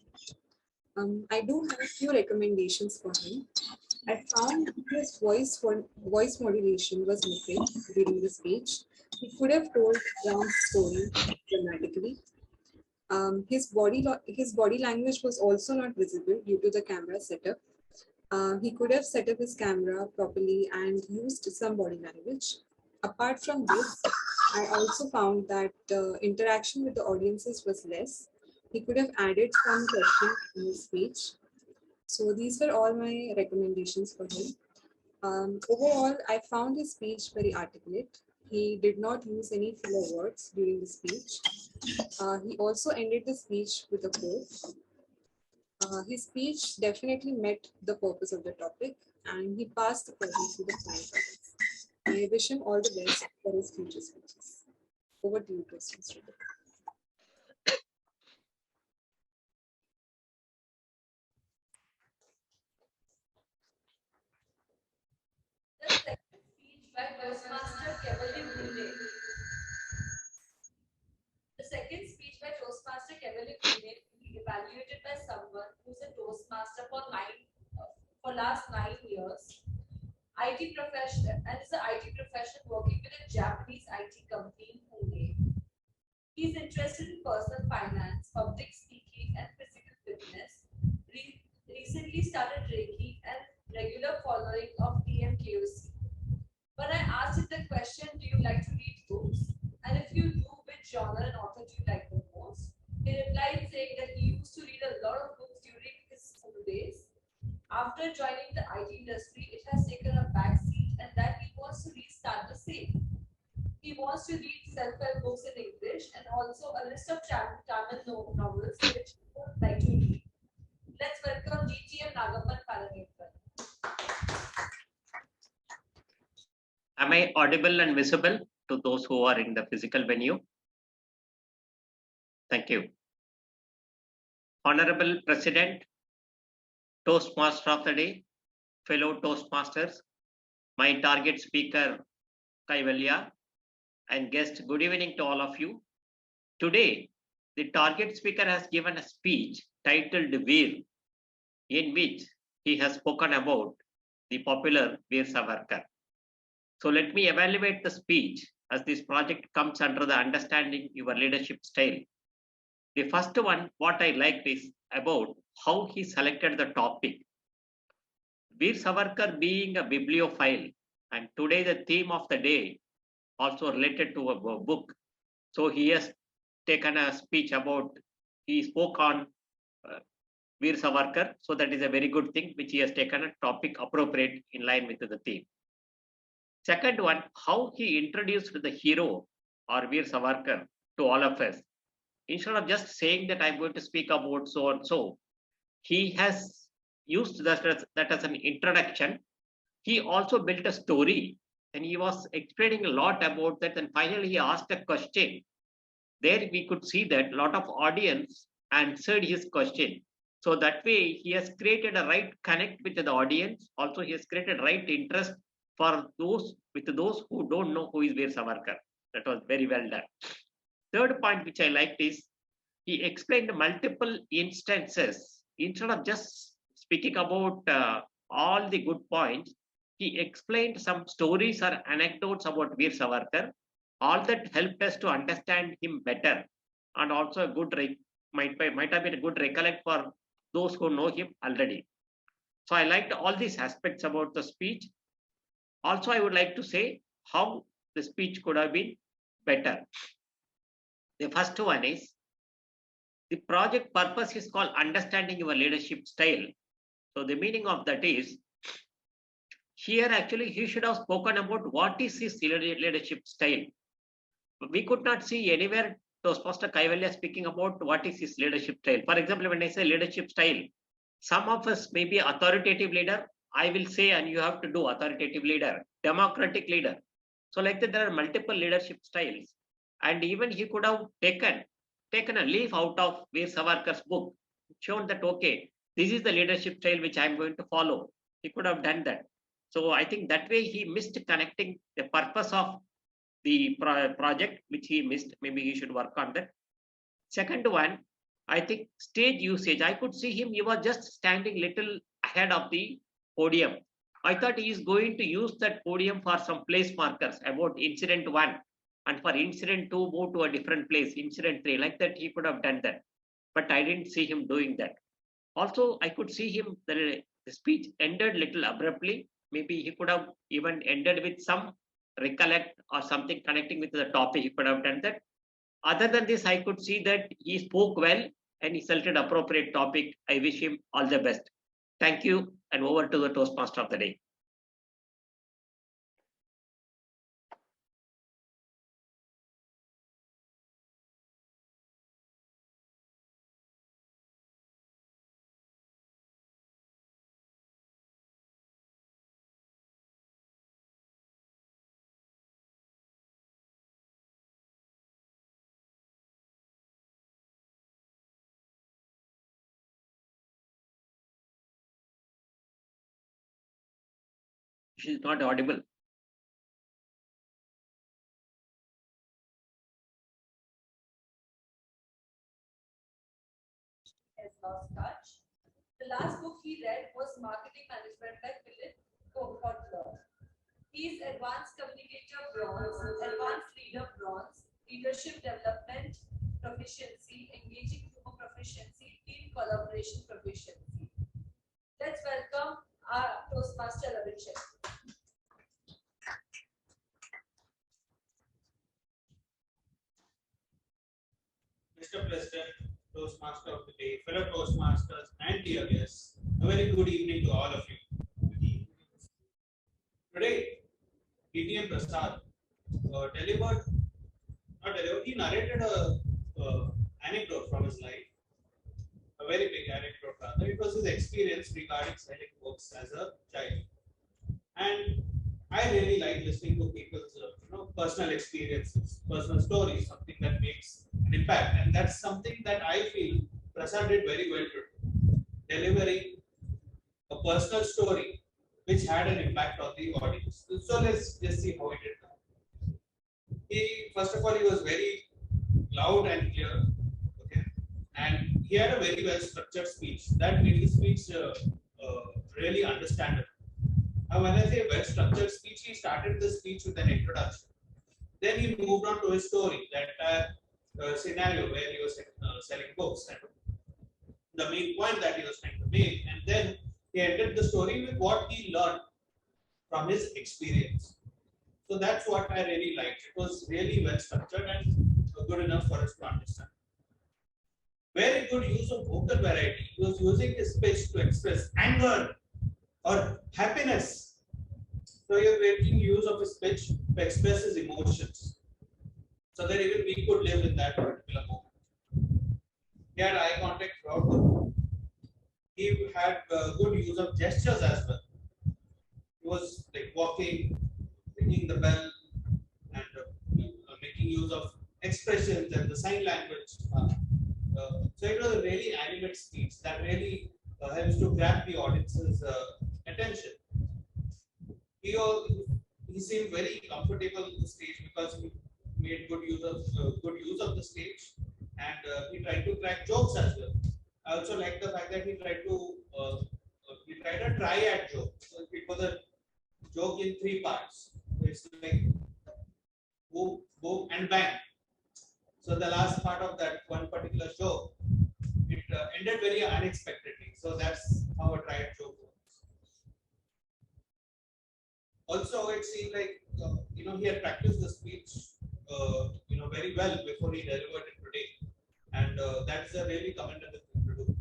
I do have a few recommendations for him. I found his voice modulation was missing during the speech. He could have told Ram's story dramatically. His body language was also not visible due to the camera setup. He could have set up his camera properly and used some body language. Apart from this, I also found that interaction with the audiences was less. He could have added some questions in his speech. So these were all my recommendations for him. Overall, I found his speech very articulate. He did not use any filler words during the speech. He also ended the speech with a quote. His speech definitely met the purpose of the topic and he passed the present to the flying colors. I wish him all the best for his future speeches. Over to you, Toastmaster. The second speech by Toastmaster Kailash. The second speech by Toastmaster Kailash will be evaluated by someone who's a Toastmaster for last 9 years. IT professional and is an IT professional working with a Japanese IT company in Pune. He's interested in personal finance, public speaking, and physical fitness. Recently started Reiki and regular following of TMKOC. When I asked him the question, do you like to read books? And if you do, which genre and author do you like the most? He replied saying that he used to read a lot of books during his school days. After joining the IT industry, it has taken a back seat and that he wants to restart the same. He wants to read self-help books in English and also a list of Tamil novels which he would like to read. Let's welcome DTM Nagappan Palanethan. Am I audible and visible to those who are in the physical venue? Thank you. Honorable President, Toastmaster of the Day, fellow Toastmasters, my target speaker, Kaivalya, and guest, good evening to all of you. Today, the target speaker has given a speech titled Veer, in which he has spoken about the popular Veer Savarkar. So let me evaluate the speech as this project comes under the understanding your leadership style. The first one, what I liked is about how he selected the topic. Veer Savarkar being a bibliophile, and today the theme of the day also related to a book. So he has taken a speech about, he spoke on Veer Savarkar. So that is a very good thing, which he has taken a topic appropriate in line with the theme. Second one, how he introduced the hero or Veer Savarkar to all of us. Instead of just saying that I'm going to speak about so and so, he has used that as an introduction. He also built a story and he was explaining a lot about that. And finally, he asked a question. There we could see that a lot of audience answered his question. So that way, he has created a right connect with the audience. Also, he has created right interest for those who don't know who is Veer Savarkar. That was very well done. Third point which I liked is he explained multiple instances. Instead of just speaking about all the good points, he explained some stories or anecdotes about Veer Savarkar. All that helped us to understand him better, and also a good might have been a good recollect for those who know him already. So I liked all these aspects about the speech. Also, I would like to say how the speech could have been better. The first one is the project purpose is called understanding your leadership style. So the meaning of that is here actually he should have spoken about what is his leadership style. We could not see anywhere Toastmaster Kaivalya speaking about what is his leadership style. For example, when I say leadership style, some of us may be authoritative leader. I will say, and you have to do authoritative leader, democratic leader. So like that, there are multiple leadership styles. And even he could have taken a leaf out of Veer Savarkar's book, shown that, okay, this is the leadership style which I'm going to follow. He could have done that. So I think that way he missed connecting the purpose of the project which he missed. Maybe he should work on that. Second one, I think stage usage. I could see him, he was just standing little ahead of the podium. I thought he is going to use that podium for some place markers about incident 1, and for incident 2 move to a different place, incident 3, like that he could have done that. But I didn't see him doing that. Also, I could see him, the speech ended little abruptly. Maybe he could have even ended with some recollect or something connecting with the topic. He could have done that. Other than this, I could see that he spoke well and he selected appropriate topic. I wish him all the best. Thank you, and over to the Toastmaster of the day. She is not audible. Has lost touch. The last book he read was Marketing Management by Philip Kotler. He is Advanced Communicator Bronze, Advanced Leader Bronze, Leadership Development Proficiency, Engaging Humor Proficiency, Team Collaboration Proficiency. Let's welcome our Toastmaster Ravin Shetty. Mr. President, Toastmaster of the day, fellow Toastmasters, and dear guests, a very good evening to all of you. Today, DTM Prasad he narrated a anecdote from his life, a very big anecdote rather. It was his experience regarding selling books as a child. And I really like listening to people's personal experiences, personal stories, something that makes an impact. And that's something that I feel Prasad did very well today, delivering a personal story which had an impact on the audience. So let's just see how he did that. First of all, he was very loud and clear, okay, and he had a very well structured speech that made his speech really understandable. Now, when I say well structured speech, he started the speech with an introduction. Then he moved on to his story, that scenario where he was selling books and the main point that he was trying to make, and then he ended the story with what he learned from his experience. So that's what I really liked. It was really well structured and good enough for us to understand. Very good use of vocal variety. He was using his speech to express anger or happiness. So he was making use of his speech to express his emotions, so that even we could live in that particular moment. He had eye contact throughout the room. He had good use of gestures as well. He was like walking, ringing the bell, and making use of expressions and the sign language. So it was a really animate speech that really helps to grab the audience's attention. He seemed very comfortable on the stage because he made good use of the stage, and he tried to crack jokes as well. I also like the fact that he tried a triad joke. So it was a joke in 3 parts. It's like boom, boom, and bang. So the last part of that one particular joke, it ended very unexpectedly. So that's how a triad joke works. Also, it seemed like he had practiced the speech very well before he delivered it today, and that's a really commendable thing to do.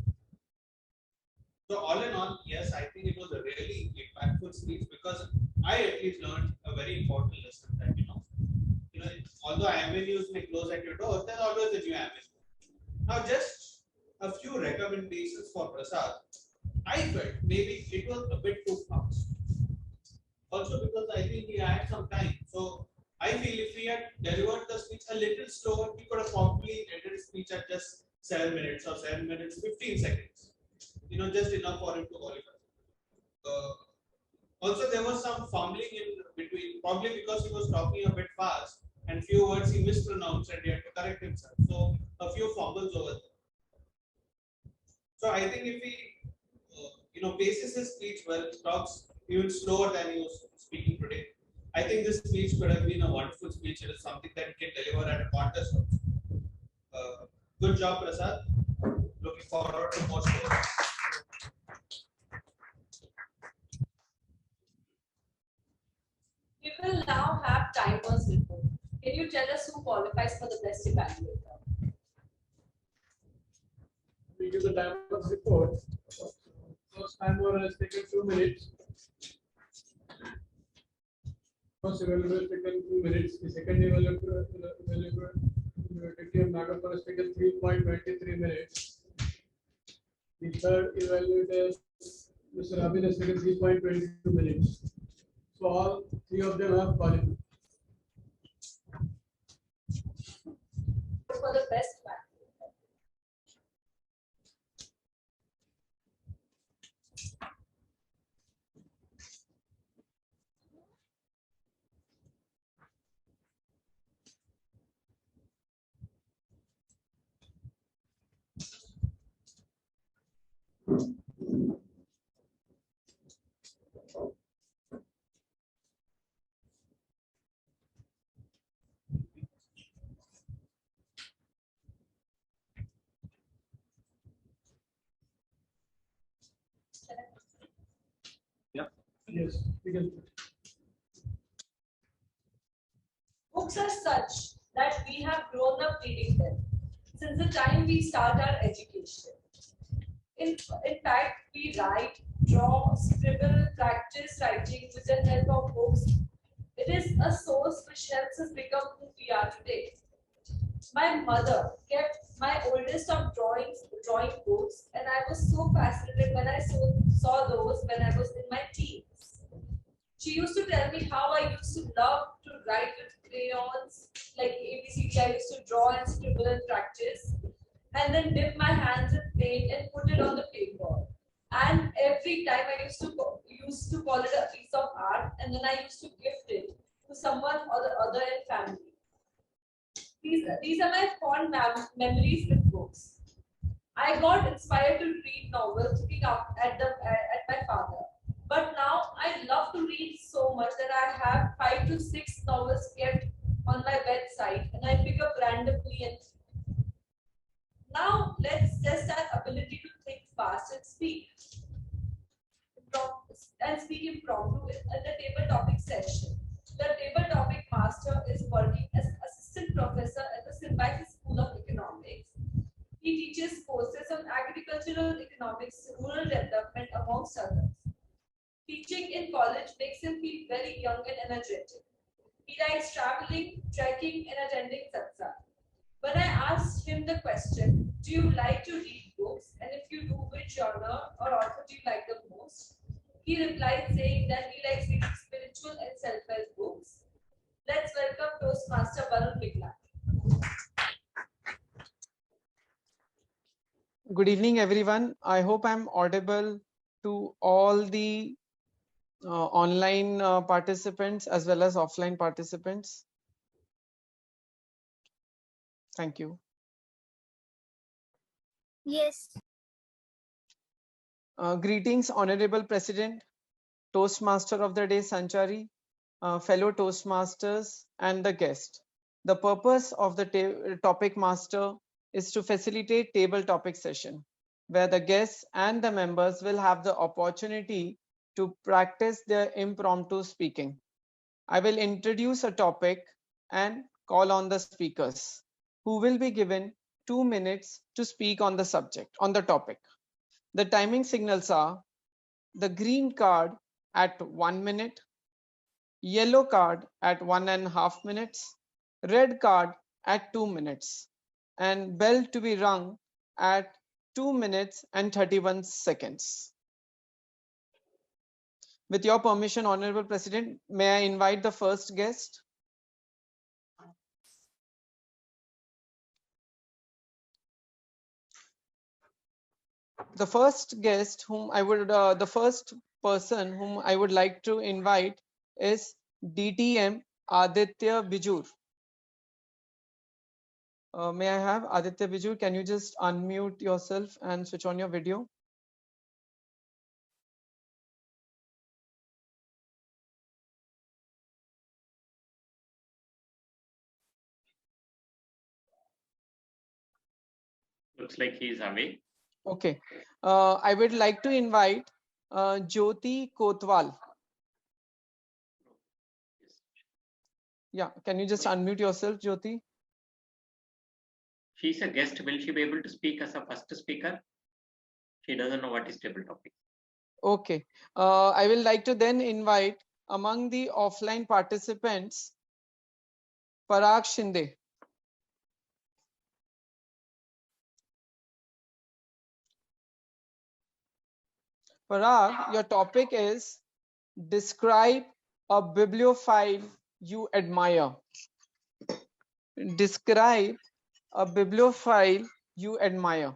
So all in all, yes, I think it was a really impactful speech because I at least learned a very important lesson that although avenues may close at your door, there's always a new avenue. Now, just a few recommendations for Prasad. I felt maybe it was a bit too fast. Also, because I think he had some time. So I feel if he had delivered the speech a little slower, he could have probably ended his speech at just 7 minutes or 7 minutes 15 seconds. Just enough for him to qualify. Also, there was some fumbling in between, probably because he was talking a bit fast. and few words he mispronounced and he had to correct himself. So a few fumbles over there. So I think if he, paces his speech well, talks even slower than he was speaking today, I think this speech could have been a wonderful speech. It is something that he can deliver at a contest also. Good job, Prasad. Looking forward to more stories. We will now have timers report. Can you tell us who qualifies for the best evaluator? We give the timer's report. First timer has taken 2 minutes. First evaluator has taken 2 minutes. The second evaluator Nagappan has taken 3.23 minutes. The third evaluator, Mr. Abhin, has taken 3.22 minutes. So all three of them have qualified. For the best evaluator. Yeah. Yes, we can. Books are such that we have grown up reading them since the time we start our education. In fact, we write, draw, scribble, practice writing with the help of books. It is a source which helps us become who we are today. My mother kept my oldest of drawing books, and I was so fascinated when I saw those when I was in my teens. She used to tell me how I used to love to write with crayons, like ABCD. I used to draw and scribble and practice, and then dip my hands in paint and put it on the paper. And every time I used to call it a piece of art, and then I used to gift it to someone or the other in family. These are my fond memories with books. I got inspired to read novels looking up at my father. But now I love to read so much that I have 5 to 6 novels kept on my bedside, and I pick up randomly. And now let's test our ability to think fast and speak impromptu in the table topic session. The table topic master is working as assistant professor at the Symbiosis School of Economics. He teaches courses on agricultural economics, rural development, amongst others. Teaching in college makes him feel very young and energetic. He likes traveling, trekking, and attending satsang. When I asked him the question, do you like to read books? And if you do, which genre or author do you like the most? He replied saying that he likes reading spiritual and self-help books. Let's welcome Toastmaster Varun Bigla. Good evening, everyone. I hope I'm audible to all the online participants as well as offline participants. Thank you. Yes. Greetings, Honorable President, Toastmaster of the Day, Sanchari, fellow Toastmasters, and the guest. The purpose of the topic master is to facilitate table topic session, where the guests and the members will have the opportunity to practice their impromptu speaking. I will introduce a topic and call on the speakers, who will be given 2 minutes to speak on the subject, on the topic. The timing signals are the green card at 1 minute, yellow card at 1.5 minutes, red card at 2 minutes, and bell to be rung at 2 minutes and 31 seconds. With your permission, Honorable President, may I invite the first guest? The first guest whom I would, the first person whom I would like to invite is DTM Aditya Bijur. May I have Aditya Biju? Can you just unmute yourself and switch on your video? Looks like he is away. Okay. I would like to invite Jyoti Kotwal. Yeah, can you just unmute yourself, Jyoti? She's a guest. Will she be able to speak as a first speaker? She doesn't know what is table topic. Okay. I will like to then invite among the offline participants, Parag Shinde. Parag, your topic is describe a bibliophile you admire. Describe a bibliophile you admire.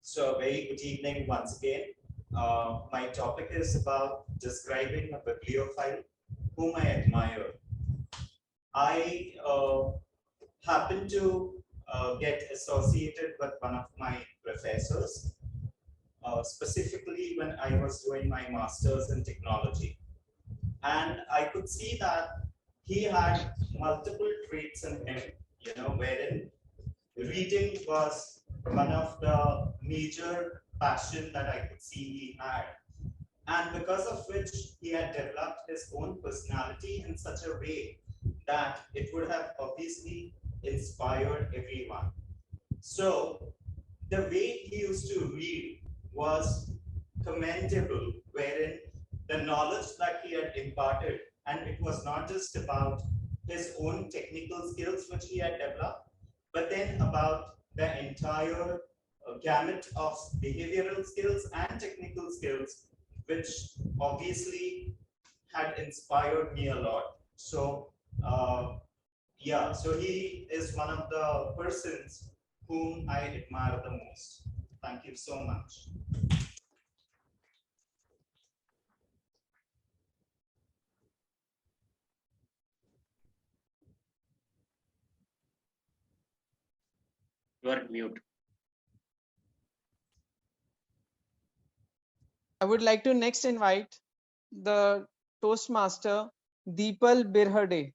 So a very good evening once again. My topic is about describing a bibliophile whom I admire. I happen to get associated with one of my professors, specifically when I was doing my master's in technology. And I could see that he had multiple traits in him, wherein reading was one of the major passion that I could see he had. And because of which he had developed his own personality in such a way that it would have obviously inspired everyone. So the way he used to read was commendable, wherein the knowledge that he had imparted, and it was not just about his own technical skills which he had developed, but then about the entire gamut of behavioral skills and technical skills, which obviously had inspired me a lot. So yeah, so he is one of the persons whom I admire the most. Thank you so much. You are mute. I would like to next invite the Toastmaster Deepal Birhade.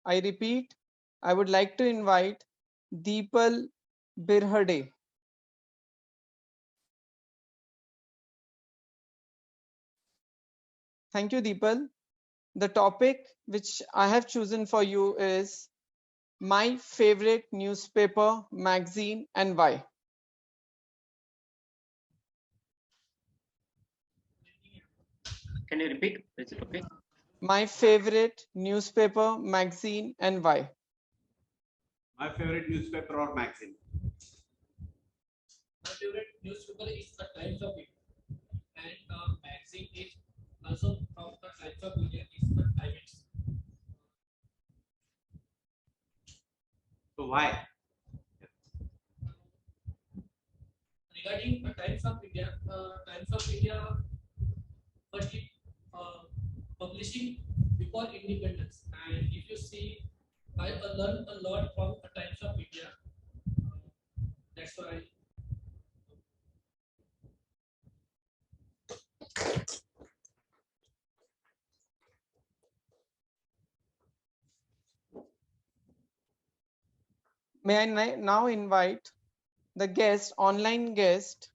I repeat, I would like to invite Deepal Birhade. Thank you, Deepal. The topic which I have chosen for you is my favorite newspaper, magazine, and why. Can you repeat? Is it okay? My favorite newspaper, magazine, and why. My favorite newspaper or magazine. My favorite newspaper is the Times of India, and magazine is also from the Times of India is the Times. So why? Regarding the Times of India, firstly publishing before independence, and if you see, I learned a lot from the Times of India. That's why. May I now invite the guest, online guest,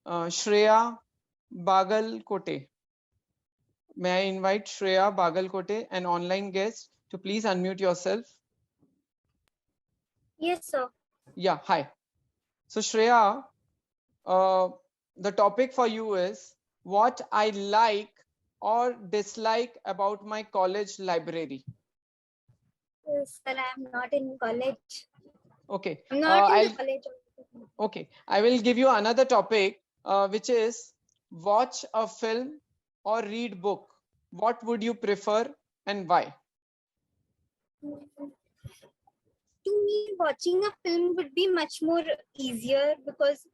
Shreya Bagalkote. May I invite Shreya Bagalkote, an online guest, to please unmute yourself? Yes, sir. Yeah, hi. So Shreya, the topic for you is what I like or dislike about my college library. Yes, sir, I am not in college. Okay. I'm not in the college. Okay, I will give you another topic, which is watch a film or read book. What would you prefer and why? To me, watching a film would be much more easier because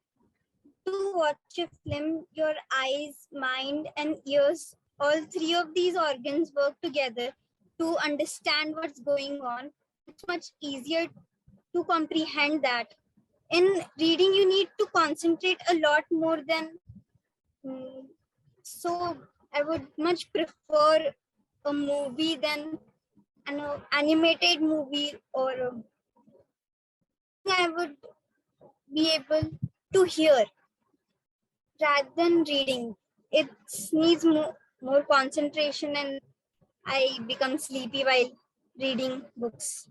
to watch a film, your eyes, mind, and ears, all three of these organs work together to understand what's going on. It's much easier to comprehend that. In reading, you need to concentrate a lot more than. So I would much prefer a movie than an animated movie, or I would be able to hear rather than reading. It needs more concentration, and I become sleepy while reading books.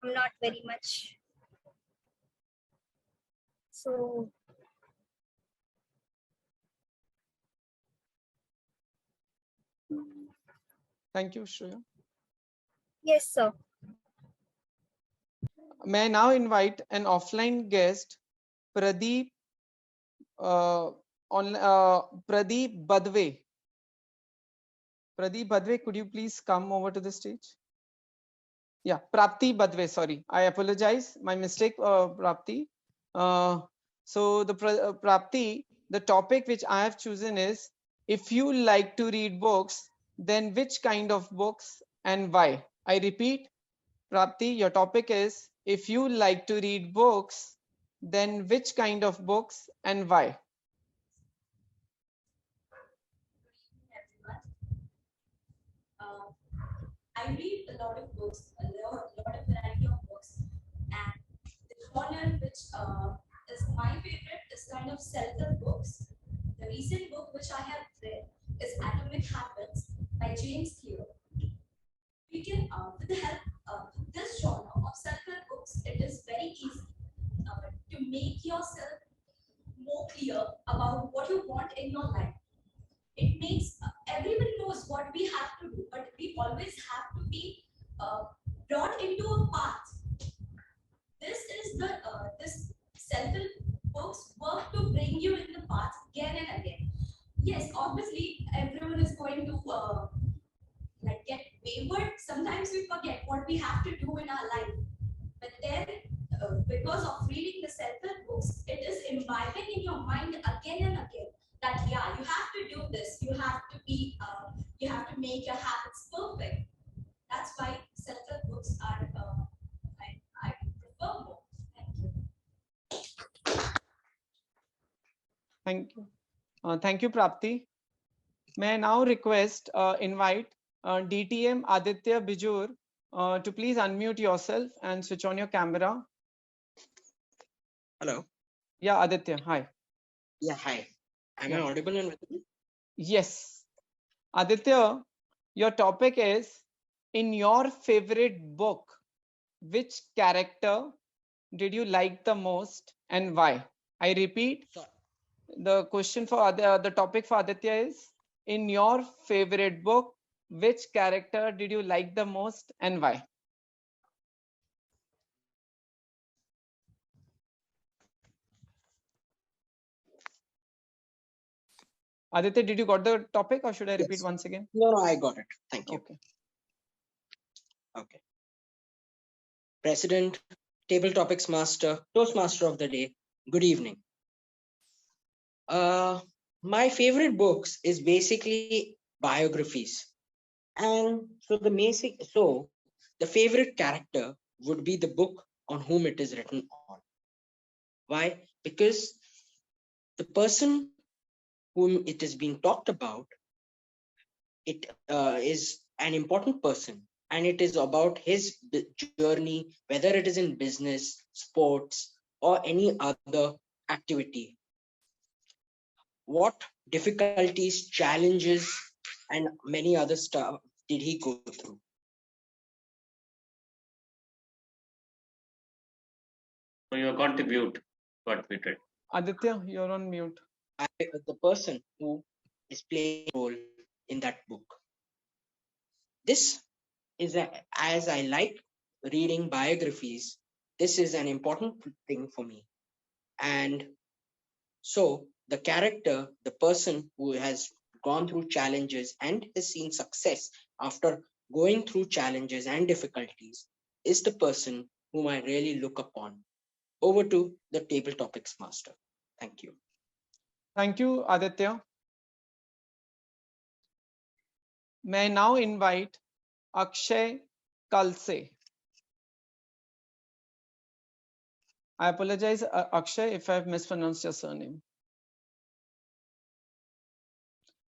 I'm not very much. So Thank you, Shreya. yes, sir. May I now invite an offline guest, Pradeep, Pradeep Badwe. Pradeep Badwe, could you please come over to the stage? Yeah, Prapti Badwe, sorry. I apologize. My mistake, Prapti. So Prapti, the topic which I have chosen is, if you like to read books, then which kind of books and why? I repeat, Prapti, your topic is, if you like to read books, then which kind of books and why? I read a lot of books, a lot of variety of books, and the genre which is my favorite is kind of self-help books. The recent book which I have read is Atomic Habits by James Clear. We can, with the help of this genre of self-help books, it is very easy to make yourself more clear about what you want in your life. It makes everybody knows what we have to do, but we always have to be brought into a path. This is the this self-help books work to bring you in the path again and again. Yes, obviously everyone is going to like get wayward. Sometimes we forget what we have to do in our life, but then because of reading the self-help books, it is imbibing in your mind again and again that yeah, you have to do this, you have to be you have to make your habits perfect. That's why self-help books are I prefer more. Thank you. Thank you, Prapti. May I now request, invite DTM Aditya Bijur to please unmute yourself and switch on your camera. Hello. Yeah, Aditya, hi. Yeah, hi. Am I Yeah. audible and visible? Yes. Aditya, your topic is, in your favorite book, which character did you like the most and why? I repeat, the question for the topic for Aditya is, in your favorite book, which character did you like the most and why? Aditya, did you got the topic or should I repeat once again? No, I got it. Thank you. Okay. Okay. President, Table Topics Master, Toastmaster of the Day. Good evening. My favorite books is basically biographies. And so the favorite character would be the book on whom it is written on. Why? Because the person whom it is being talked about, it is an important person, and it is about his journey, whether it is in business, sports, or any other activity. What difficulties, challenges, and many other stuff did he go through? So you are going to mute. Got muted. Aditya, you're on mute. The person who is playing a role in that book. This is as I like reading biographies, this is an important thing for me. And so the character, the person who has gone through challenges and has seen success after going through challenges and difficulties, is the person whom I really look upon. Over to the Table Topics Master. Thank you. Thank you, Aditya. May I now invite Akshay Kalse. I apologize, Akshay, if I've mispronounced your surname.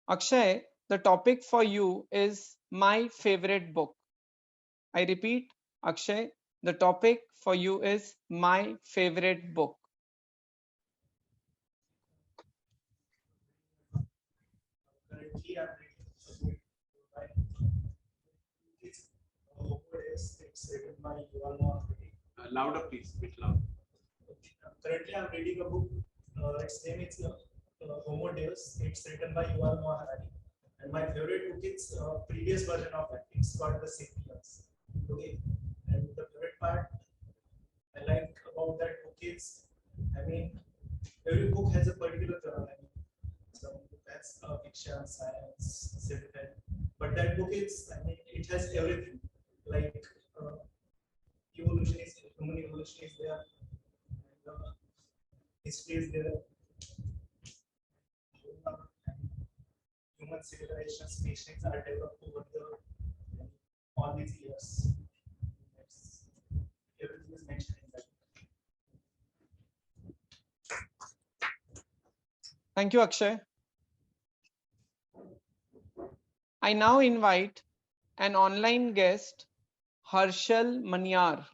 Akshay, the topic for you is my favorite book. I repeat, Akshay, the topic for you is my favorite book. Currently, I'm reading it's written by Yuval Noah Harari. Louder, please, bit loud. Currently, I'm reading a book. Its name is Homo Deus. It's written by Yuval Noah Harari. And my favorite book is previous version of it. It's called The Sapiens. Okay. And the favorite part I like about that book is, I mean, every book has a particular genre. So that's fiction, science, sci-fi. But that book is, I mean, it has everything. Like evolution is, human evolution is there. And, history is there. Human civilization, species are developed over all these years. Everything is mentioned in that. Thank you, Akshay. I now invite an online guest, Harshal Manyar.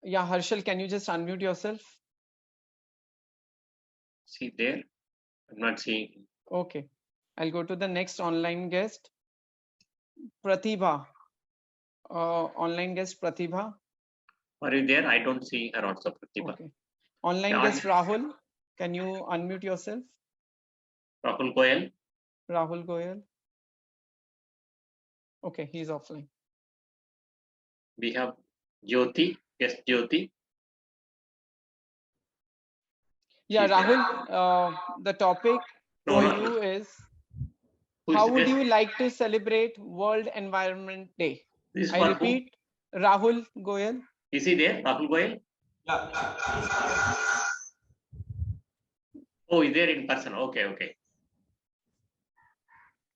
Yeah, Harshal, can you just unmute yourself? See there? I'm not seeing. Okay. I'll go to the next online guest, Pratibha. Online guest, Pratibha. Are you there? I don't see her also, Pratibha. Okay. Online Yeah, guest, Rahul. Can you unmute yourself? Rahul Goyal. Rahul Goyal. Okay, he's offline. We have Jyoti. Yes, Jyoti. Yeah, She's there. Rahul, the topic No, for no. you is, Who is how the would guest? you like to celebrate World Environment Day? This is I for repeat, Rahul Goyal. who? Is he there? Rahul Goyal? Oh, he's there in person. Okay, okay.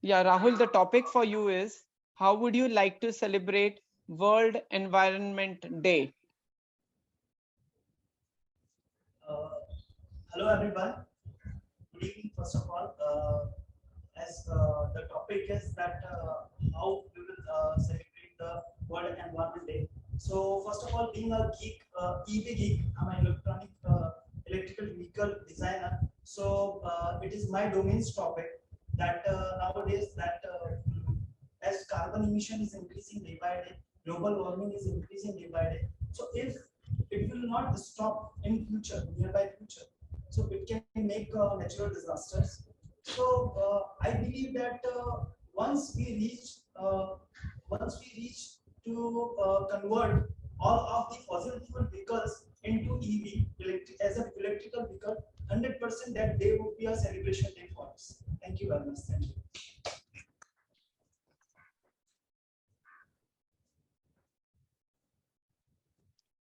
Yeah, Rahul, the topic for you is, how would you like to celebrate World Environment Day? Hello, everyone. Good evening, first of all. As the topic is that how we will celebrate the World Environment Day. So, first of all, being a geek, EV geek, I'm an electrical vehicle designer. So, it is my domain's topic that nowadays that as carbon emission is increasing day by day, global warming is increasing day by day. So, if it will not stop in future, nearby future, so it can make natural disasters. So I believe that once we reach to convert all of the fossil fuel vehicles into EV, as an electrical vehicle, 100% that day would be a celebration day for us. Thank you very much. Thank you.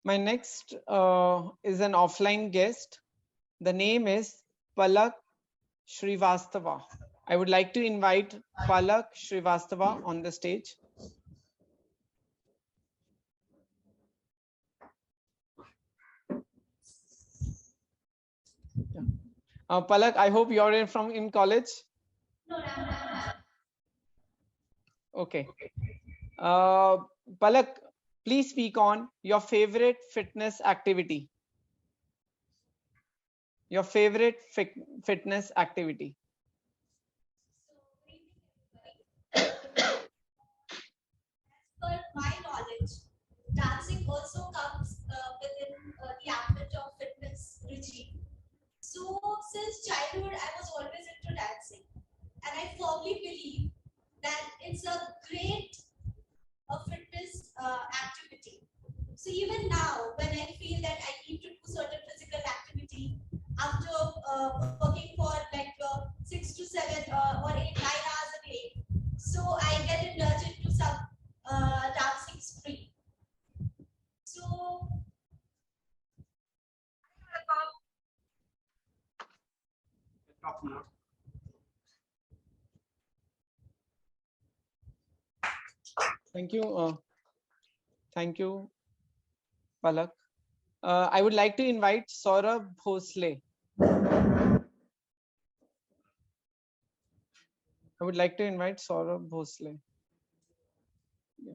My next is an offline guest. The name is Palak Srivastava. I would like to invite Palak Srivastava on the stage. Yeah. Palak, I hope you're in college. No, Okay. Palak, please speak on your favorite fitness activity. Your favorite fitness activity. As per my knowledge, dancing also comes within the ambit of fitness regime. So, since childhood, I was always into dancing, and I firmly believe that it's a great fitness activity. So, even now, when I feel that I need to do certain physical activity after working for like 6 to 7 or 8, 9 hours a day, so I get indulged into some dancing spree. So Thank you. Thank you, Palak. I would like to invite Saurabh Bhosle. I would like to invite Saurabh Bhosle. Yeah.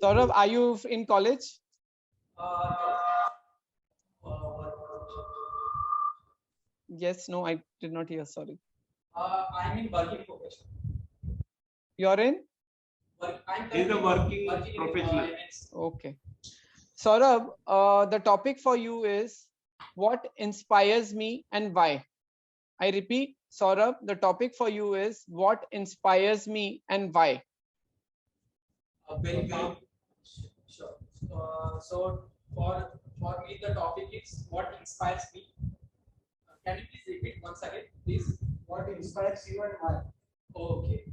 Saurabh, are you in college? Yes, no, I did not hear, sorry. I'm in working profession. You're in? He's a working professional. Okay. Saurabh, the topic for you is what inspires me and why? I repeat, Saurabh, the topic for you is what inspires me and why? Very calm. Sure. So for me, the topic is what inspires me. Can you please repeat once again, please? What inspires you and why? Okay.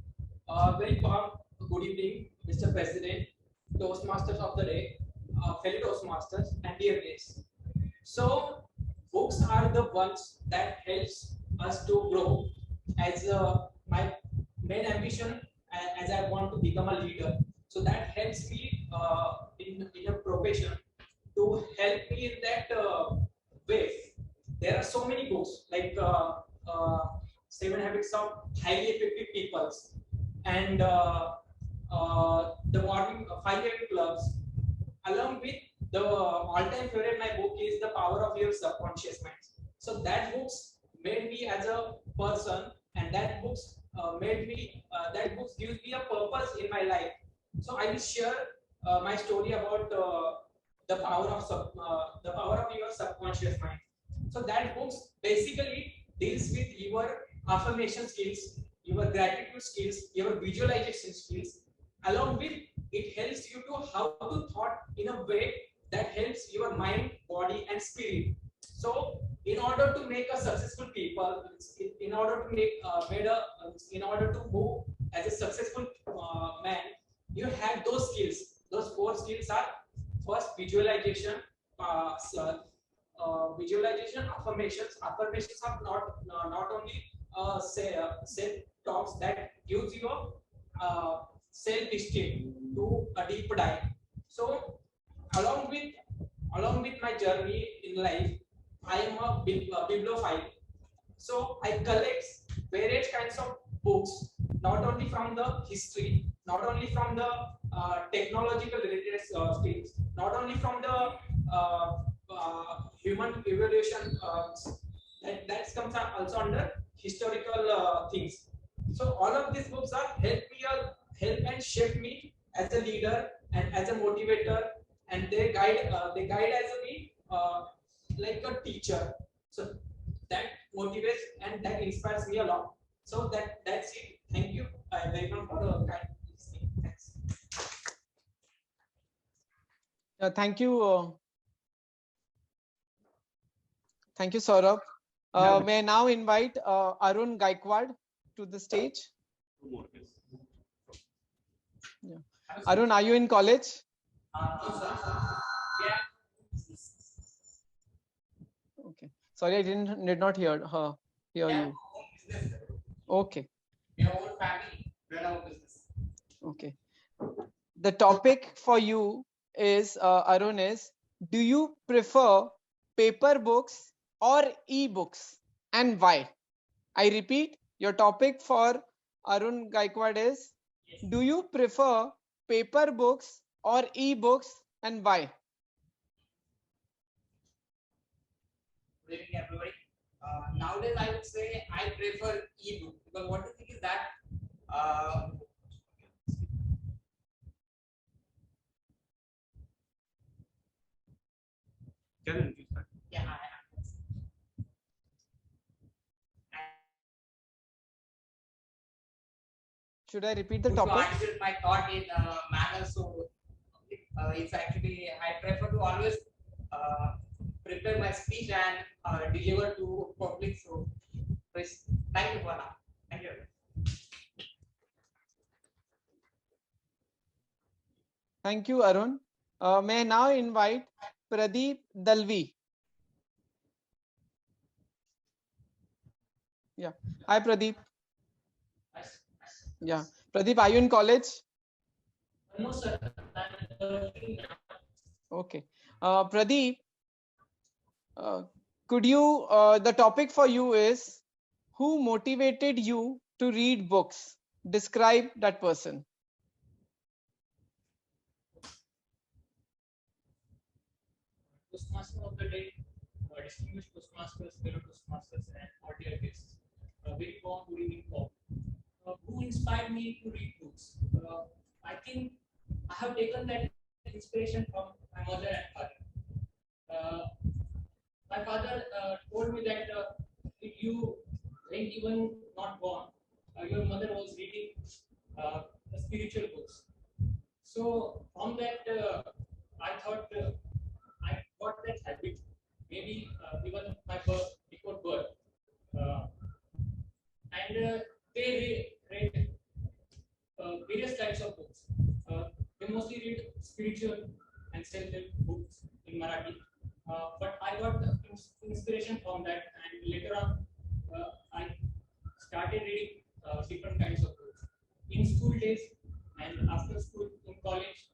Very calm. Good evening, Mr. President, Toastmasters of the day, fellow Toastmasters, and dear guests. So, books are the ones that helps us to grow. As my main ambition, as I want to become a leader, so that helps me in a profession to help me in that way. There are so many books like 7 Habits of Highly Effective People and the morning 5 AM clubs. Along with the all-time favorite, my book is The Power of Your Subconscious Mind. So that books made me as a person, and that books that books gives me a purpose in my life. So I will share my story about the power of your subconscious mind. So that books basically deals with your affirmation skills, your gratitude skills, your visualization skills. Along with it helps you to how to thought in a way that helps your mind, body, and spirit. So, in order to make a successful people, in order to make in order to move as a successful man, you have those skills. Those 4 skills are first visualization, visualization, affirmations. Affirmations are not only self talks that gives you a self-esteem to a deep dive. So along with my journey in life, I am a bibliophile. So I collect various kinds of books, not only from the history, not only from the technological related things, not only from the human evolution that comes also under historical things. So all of these books are help and shape me as a leader and as a motivator, and they guide as a me like a teacher. So that motivates and that inspires me a lot. So that's it. Thank you very much for the kind listening. Thanks. Thank you. Thank you, Saurabh. May I now invite Arun Gaikwad to the stage? Yeah. Arun, are you in college? Okay. Sorry, I did not hear you. Okay. Okay. The topic for you is Arun is, do you prefer paper books or e-books and why? I repeat, your topic for Arun Gaikwad is, do you prefer paper books or e-books and why? Good evening, everybody. Nowadays, I would say I prefer e-book because what I think is that yeah, Should I repeat the to topic? articulate my thought in manner. So it's actually I prefer to always prepare my speech and deliver to public. So please, thank you for that. Thank you. Thank you, Arun. May I now invite Pradeep Dalvi? Yeah. Hi, Pradeep. Yeah. Pradeep, are you in college? No, sir. Okay. Pradeep, could you, the topic for you is, who motivated you to read books? Describe that person. Toastmaster of the day, distinguished Toastmasters, fellow Toastmasters, and all dear guests. Very warm good evening all. Who inspired me to read books? I think I have taken that inspiration from my mother and father. My father told me that if you ain't even not born, your mother was reading the spiritual books. So from that, I thought I got that habit. Maybe even my birth, before birth, and they read various types of books. They mostly read spiritual and self-help books in Marathi. But I got inspiration from that, and later on, I started reading different kinds of books. In school days and after school, in college,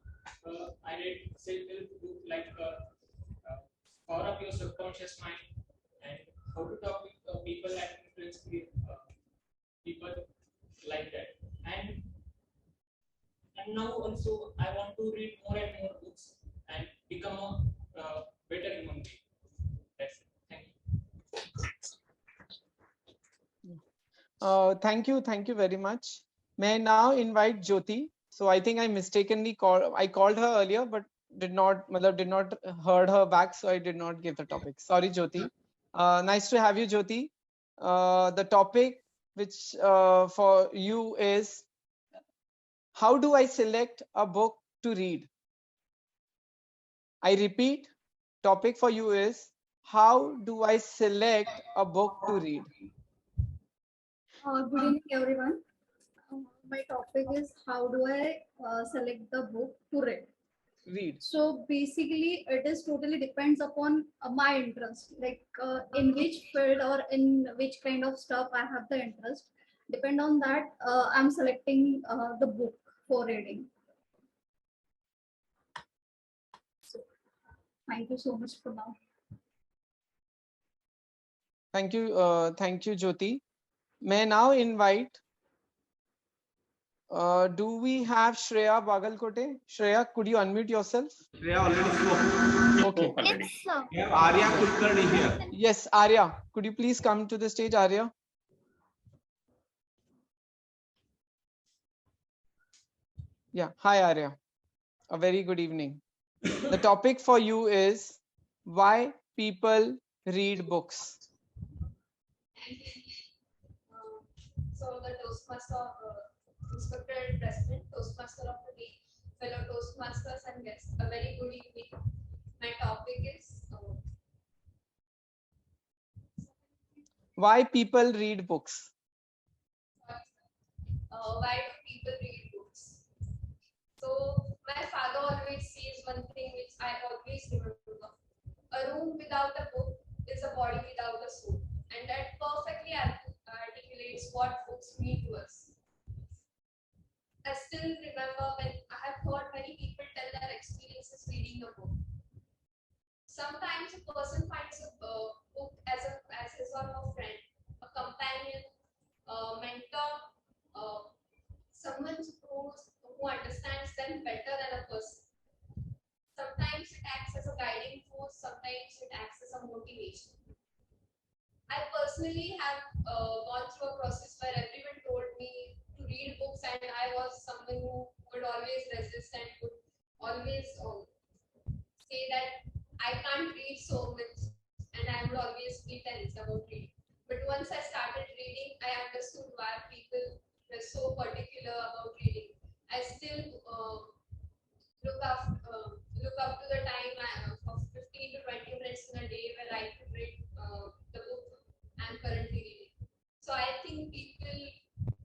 I read self-help books like Power of Your Subconscious Mind and How to Talk with People and Influence People, like that. And now also I want to read more and more books and become a better human being. That's it. Thank you. Thank you very much. May I now invite Jyoti? So I think I mistakenly called her earlier, but did not heard her back, so I did not give the topic. Sorry, Jyoti. Nice to have you, Jyoti. The topic which for you is, how do I select a book to read? I repeat, topic for you is, how do I select a book to read? Good evening, everyone. My topic is, how do I select the book to read? Read. So basically, it is totally depends upon my interest, like in which field or in which kind of stuff I have the interest. Depend on that, I'm selecting the book for reading. So, thank you so much for now. Thank you, Jyoti. May I now invite, do we have Shreya Bagalkote? Shreya, could you unmute yourself? Shreya already spoke. Okay. We have Arya Kulkarni here. Yes, Arya, could you please come to the stage, Arya? Yeah, hi Arya. A very good evening. The topic for you is, why people read books. So the Toastmaster, Inspector President, Toastmaster of the Day, fellow Toastmasters and guests, a very good evening. My topic is why people read books. Why do people read books? So my father always says one thing which I always remember: a room without a book is a body without a soul, and that perfectly articulates what books mean to us. I still remember when I have heard many people tell their experiences reading a book. Sometimes a person finds a book as his or her friend, a companion, a mentor, someone who understands them better than a person. Sometimes it acts as a guiding force, sometimes it acts as a motivation. I personally have gone through a process where everyone told me to read books, and I was someone who would always resist and would always say that I can't read so much, and I would always be tense about reading. But once I started reading, I understood why people were so particular about reading. I still look up to the time of 15 to 20 minutes in a day where I could read the book I'm currently reading. So I think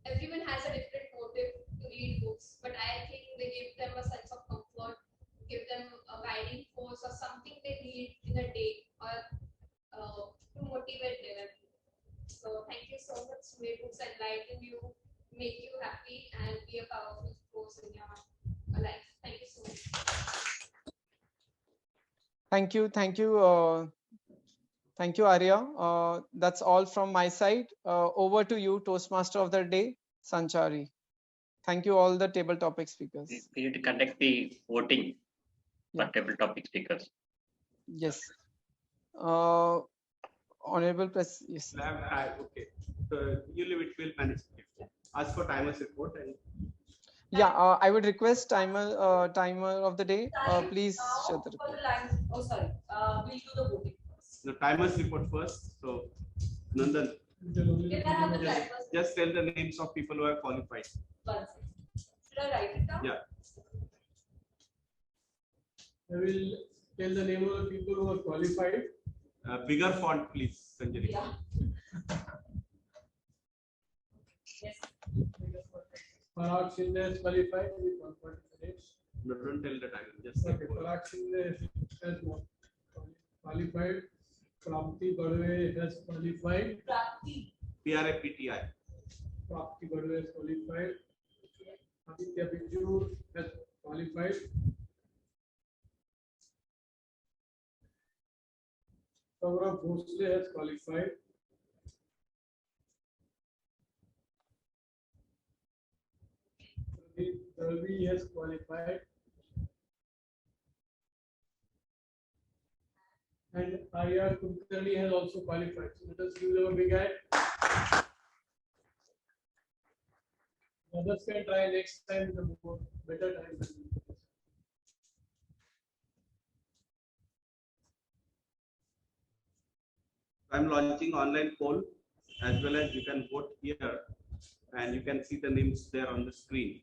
everyone has a different motive to read books, but I think they give them a sense of comfort, give them a guiding force or something they need in a day, or to motivate them. So thank you so much. books enlighten you, make you happy, and be a powerful force in your life. Thank you so much. Thank you. Thank you, Arya. That's all from my side. Over to you, Toastmaster of the Day, Sanchari. Thank you, all the table topic speakers. We need to conduct the voting for table topic speakers. Yes. Honorable Press. Yes. Okay. So you leave it. We'll manage. Ask for timer's report and. Yeah, I would request timer of the day. Please share the For report. the lines. Oh, sorry. We'll do the voting first. The timer's report first. So, Nandan, Can I have the timers? just tell the names of people who are qualified. 1 second. Should I write it down? Yeah. I will tell the name of the people who are qualified. Bigger font, please, Sanjay. Yeah. Yes. Parag Shinde is qualified with 140 minutes. No, don't tell the time. Just Okay, Parag Shinde has qualified. Prapti Badwe has qualified. Prapti. PRAPTI. Prapti Badwe has qualified. Aditya Biju has qualified. Saurabh Bhosle has qualified. Ravi has qualified. And Arya Kulkarni has also qualified. So let us give them a big hand. Others can try next time with a more better time. I'm launching online poll as well as you can vote here and you can see the names there on the screen.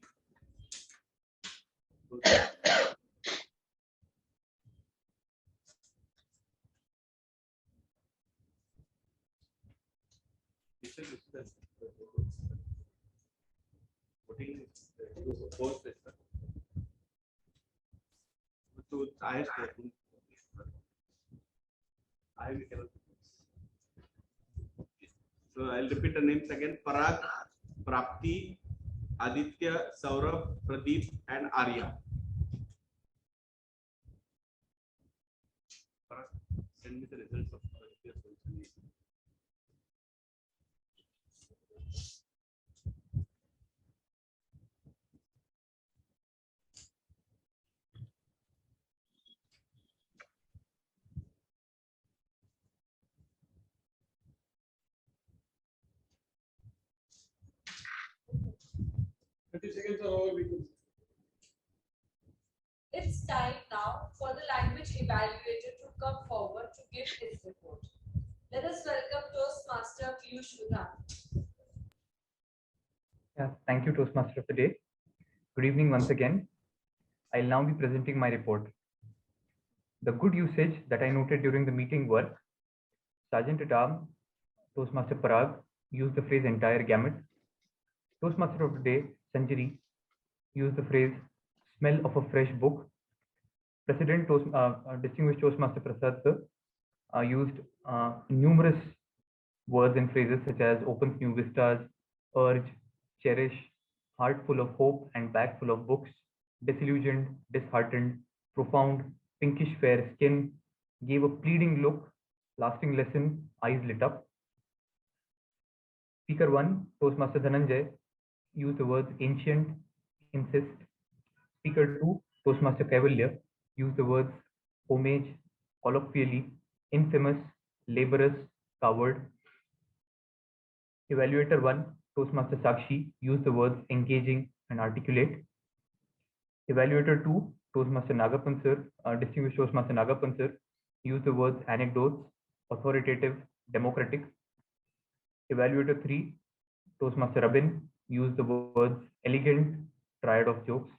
So I'll repeat the names again: Parag, Prapti, Aditya, Saurabh, Pradeep, and Arya. Parag, send me the results of your social. Seconds are all we can. It's time now for the language evaluator to come forward to give his report. Let us welcome Toastmaster Piyush Udhan. Yeah, thank you, Toastmaster of the Day. Good evening once again. I'll now be presenting my report. The good usage that I noted during the meeting were: Sergeant at Arms, Toastmaster Parag, used the phrase entire gamut. Toastmaster of the Day, Sanjari, used the phrase smell of a fresh book. President Distinguished Toastmaster Prasad sir, used numerous words and phrases such as opens new vistas, urge, cherish, heart full of hope and bag full of books, disillusioned, disheartened, profound, pinkish fair skin, gave a pleading look, lasting lesson, eyes lit up. Speaker 1, Toastmaster Dhananjay, used the words ancient, insist. Speaker 2, Toastmaster Kaivalya, used the words homage, colloquially, infamous, laborious, coward. Evaluator 1, Toastmaster Sakshi, used the words engaging and articulate. Evaluator 2, Toastmaster Nagappan sir, Distinguished Toastmaster Nagappan sir, used the words anecdotes, authoritative, democratic. Evaluator 3, Toastmaster Rabin, used the words elegant, triad of jokes.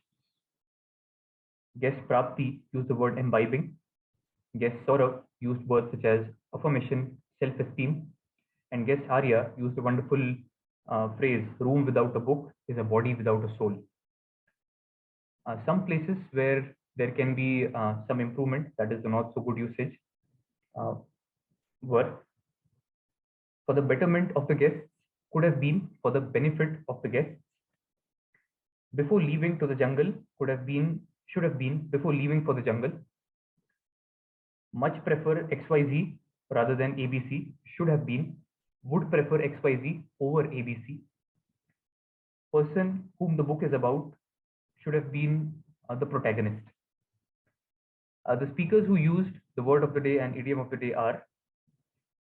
Guest Prapti used the word imbibing. Guest Saurabh used words such as affirmation, self-esteem. And guest Arya used a wonderful phrase, room without a book is a body without a soul. Some places where there can be some improvement, that is the not so good usage, were: for the betterment of the guests, could have been for the benefit of the guests. Before leaving to the jungle should have been before leaving for the jungle. Much prefer XYZ rather than ABC should have been would prefer XYZ over ABC. Person whom the book is about should have been the protagonist. The speakers who used the word of the day and idiom of the day are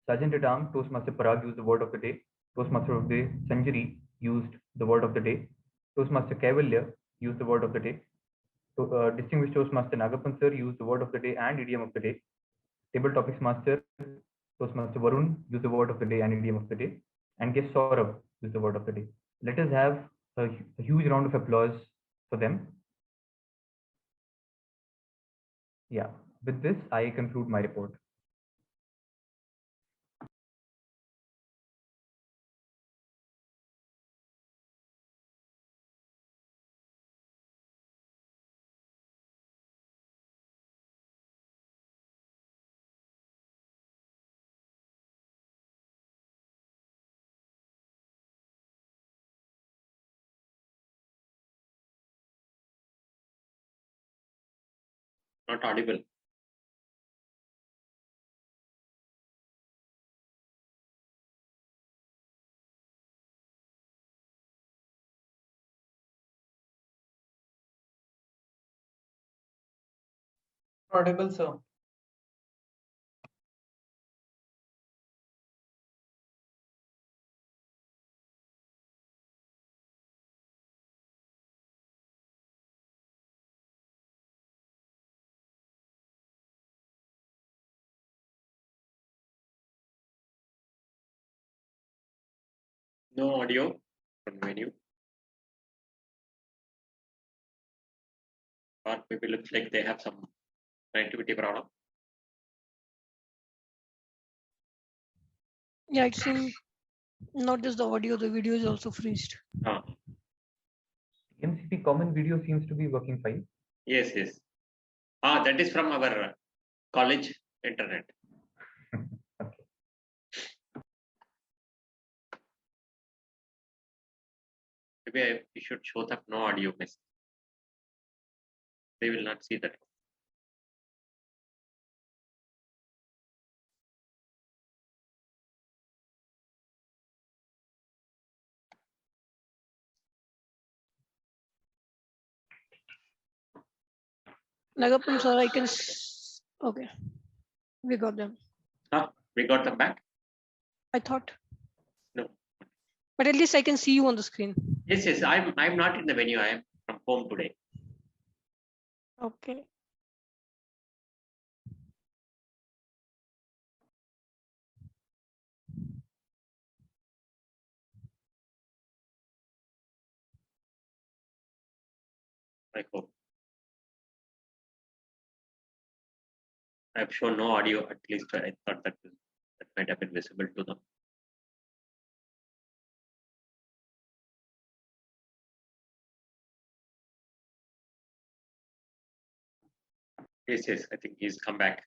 Sergeant at Arms Toastmaster Parag used the word of the day. Toastmaster of the day Sanjari used the word of the day. Toastmaster Kaivalya used the word of the day. Distinguished Toastmaster Nagappan sir used the word of the day and idiom of the day. Table Topics Master Toastmaster Varun used the word of the day and idiom of the day. And guest Saurabh used the word of the day. Let us have a huge round of applause for them. Yeah, with this, I conclude my report. Not audible. Audible, sir. No audio from menu. Or maybe looks like they have some connectivity problem. Yeah, it seems not just the audio, the video is also freezed. MCP common video seems to be working fine. Yes, yes. That is from our college internet. Maybe we should show them no audio message. They will not see that. Nagappan sir, I can. Okay, we got them. We got them back? I thought. No. But at least I can see you on the screen. Yes, yes. I'm not in the venue. I am from home today. Okay. I hope. I've shown no audio, at least I thought that might have been visible to them. Yes, yes, I think he's come back.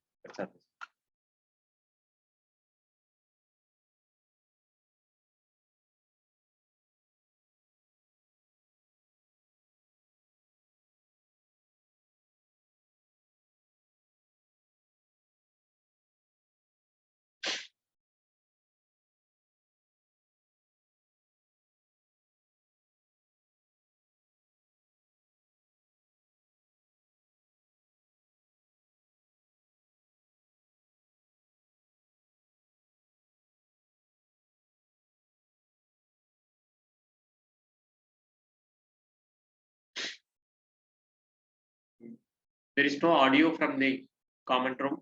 There is no audio from the comment room.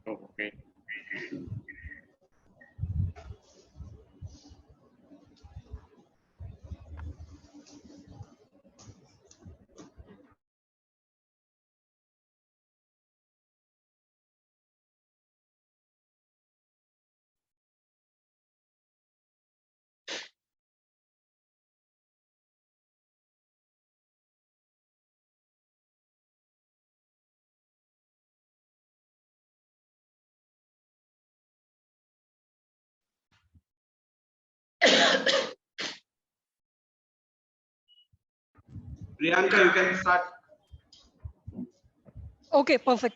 Oh, okay. Priyanka, you can start. Okay, perfect.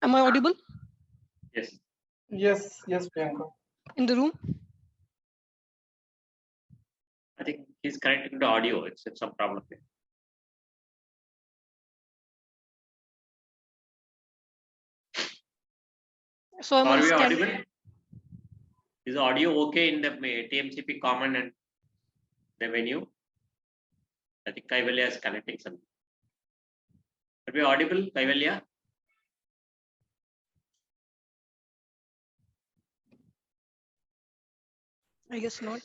Am I audible Yes. Yes, Priyanka. in the room? I think he's connecting to audio. It's some problem there. So I'm Are on we stand. audible? Is audio okay in the TMCP common and the venue? I think Kaivalya is connecting something. Are we audible, Kaivalya? I guess not.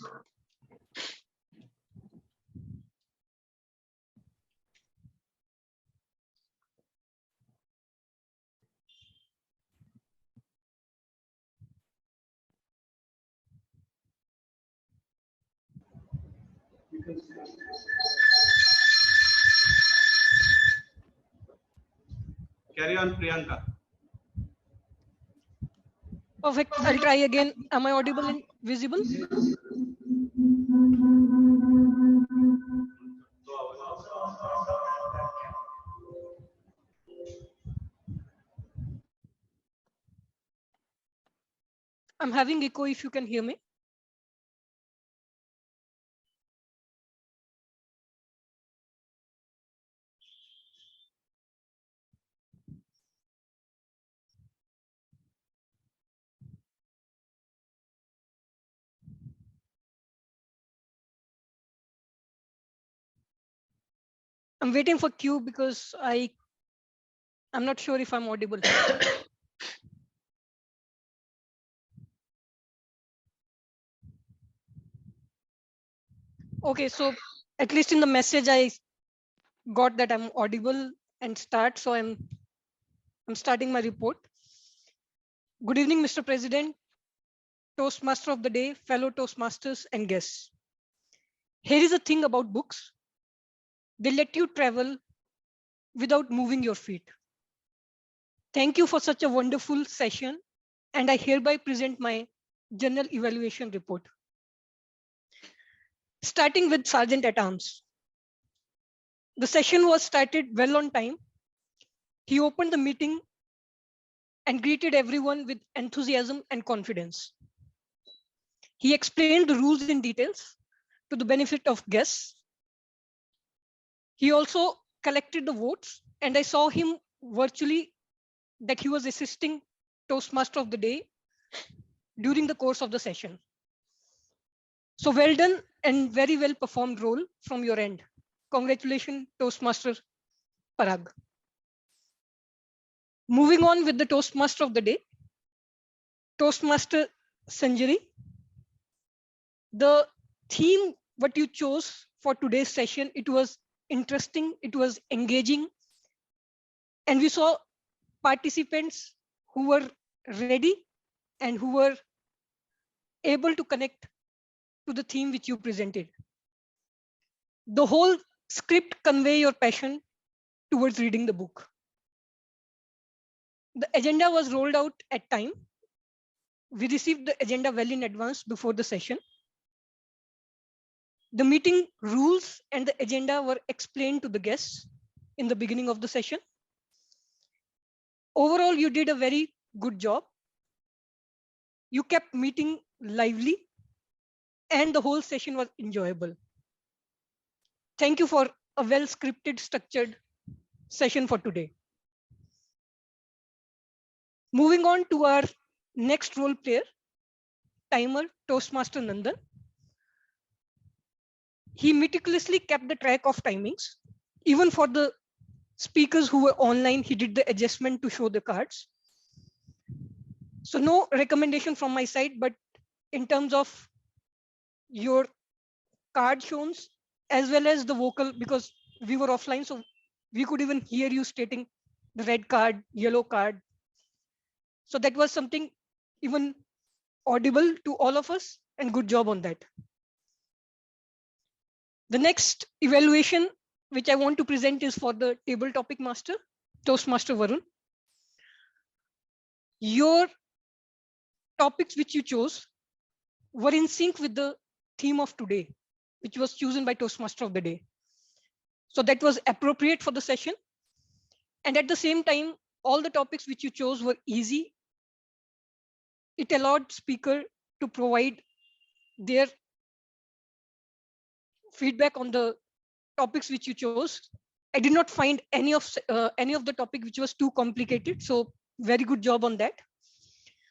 Carry on, Priyanka. Perfect. I'll try again. Am I audible and visible? I'm having echo if you can hear me. I'm waiting for Q because I'm not sure if I'm audible. Okay, so at least in the message I got that I'm audible and start. So I'm starting my report. Good evening, Mr. President, Toastmaster of the day, fellow Toastmasters and guests. Here is the thing about books. They let you travel without moving your feet. Thank you for such a wonderful session, and I hereby present my general evaluation report. Starting with Sergeant at Arms. The session was started well on time. He opened the meeting and greeted everyone with enthusiasm and confidence. He explained the rules in details to the benefit of guests. He also collected the votes, and I saw him virtually that he was assisting Toastmaster of the day during the course of the session. So well done and very well performed role from your end. Congratulations, Toastmaster Parag. Moving on with the Toastmaster of the day, Toastmaster Sanjari. The theme what you chose for today's session, it was interesting, it was engaging, and we saw participants who were ready and who were able to connect to the theme which you presented. The whole script convey your passion towards reading the book. The agenda was rolled out at time. We received the agenda well in advance before the session. The meeting rules and the agenda were explained to the guests in the beginning of the session. Overall, you did a very good job. You kept meeting lively and the whole session was enjoyable. Thank you for a well scripted, structured session for today. Moving on to our next role player, timer Toastmaster Nandan. He meticulously kept the track of timings. Even for the speakers who were online, he did the adjustment to show the cards. So no recommendation from my side, but in terms of your card shows as well as the vocal, because we were offline, so we could even hear you stating the red card, yellow card. So that was something even audible to all of us, and good job on that. The next evaluation which I want to present is for the table topic master, Toastmaster Varun. Your topics which you chose were in sync with the theme of today, which was chosen by Toastmaster of the day. So that was appropriate for the session. And at the same time, all the topics which you chose were easy. It allowed speaker to provide their feedback on the topics which you chose. I did not find any of the topic which was too complicated. So very good job on that.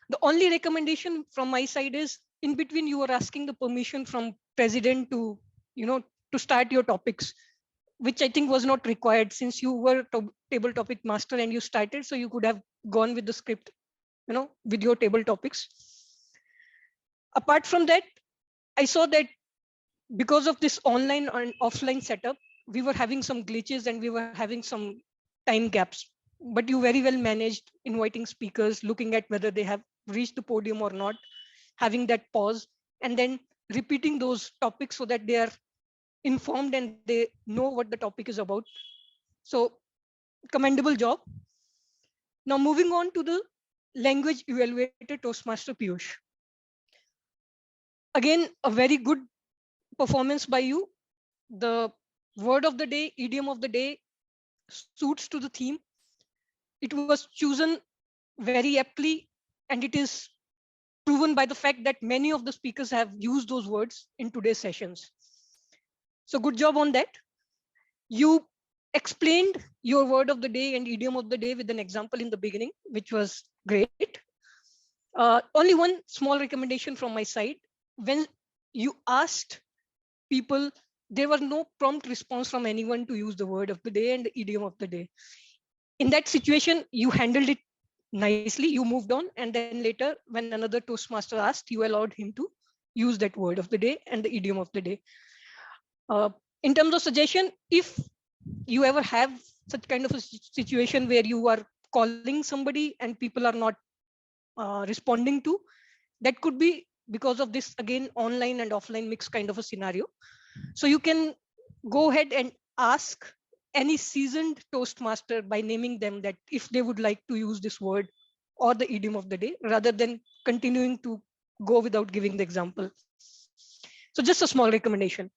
The only recommendation from my side is, in between you were asking the permission from president to, to start your topics, which I think was not required since you were table topic master and you started. So you could have gone with the script, with your table topics. Apart from that, I saw that because of this online and offline setup, we were having some glitches and we were having some time gaps. But you very well managed inviting speakers, looking at whether they have reached the podium or not, having that pause, and then repeating those topics so that they are informed and they know what the topic is about. So commendable job. Now moving on to the language evaluator, Toastmaster Piyush. Again, a very good performance by you. The word of the day, idiom of the day suits to the theme. It was chosen very aptly, and it is proven by the fact that many of the speakers have used those words in today's sessions. So good job on that. You explained your word of the day and idiom of the day with an example in the beginning, which was great. Only one small recommendation from my side. When you asked people, there was no prompt response from anyone to use the word of the day and the idiom of the day. In that situation, you handled it nicely, you moved on, and then later when another Toastmaster asked, you allowed him to use that word of the day and the idiom of the day. In terms of suggestion, if you ever have such kind of a situation where you are calling somebody and people are not responding to, that could be because of this, again, online and offline mix kind of a scenario. So you can go ahead and ask any seasoned Toastmaster by naming them that if they would like to use this word or the idiom of the day, rather than continuing to go without giving the example. So just a small recommendation.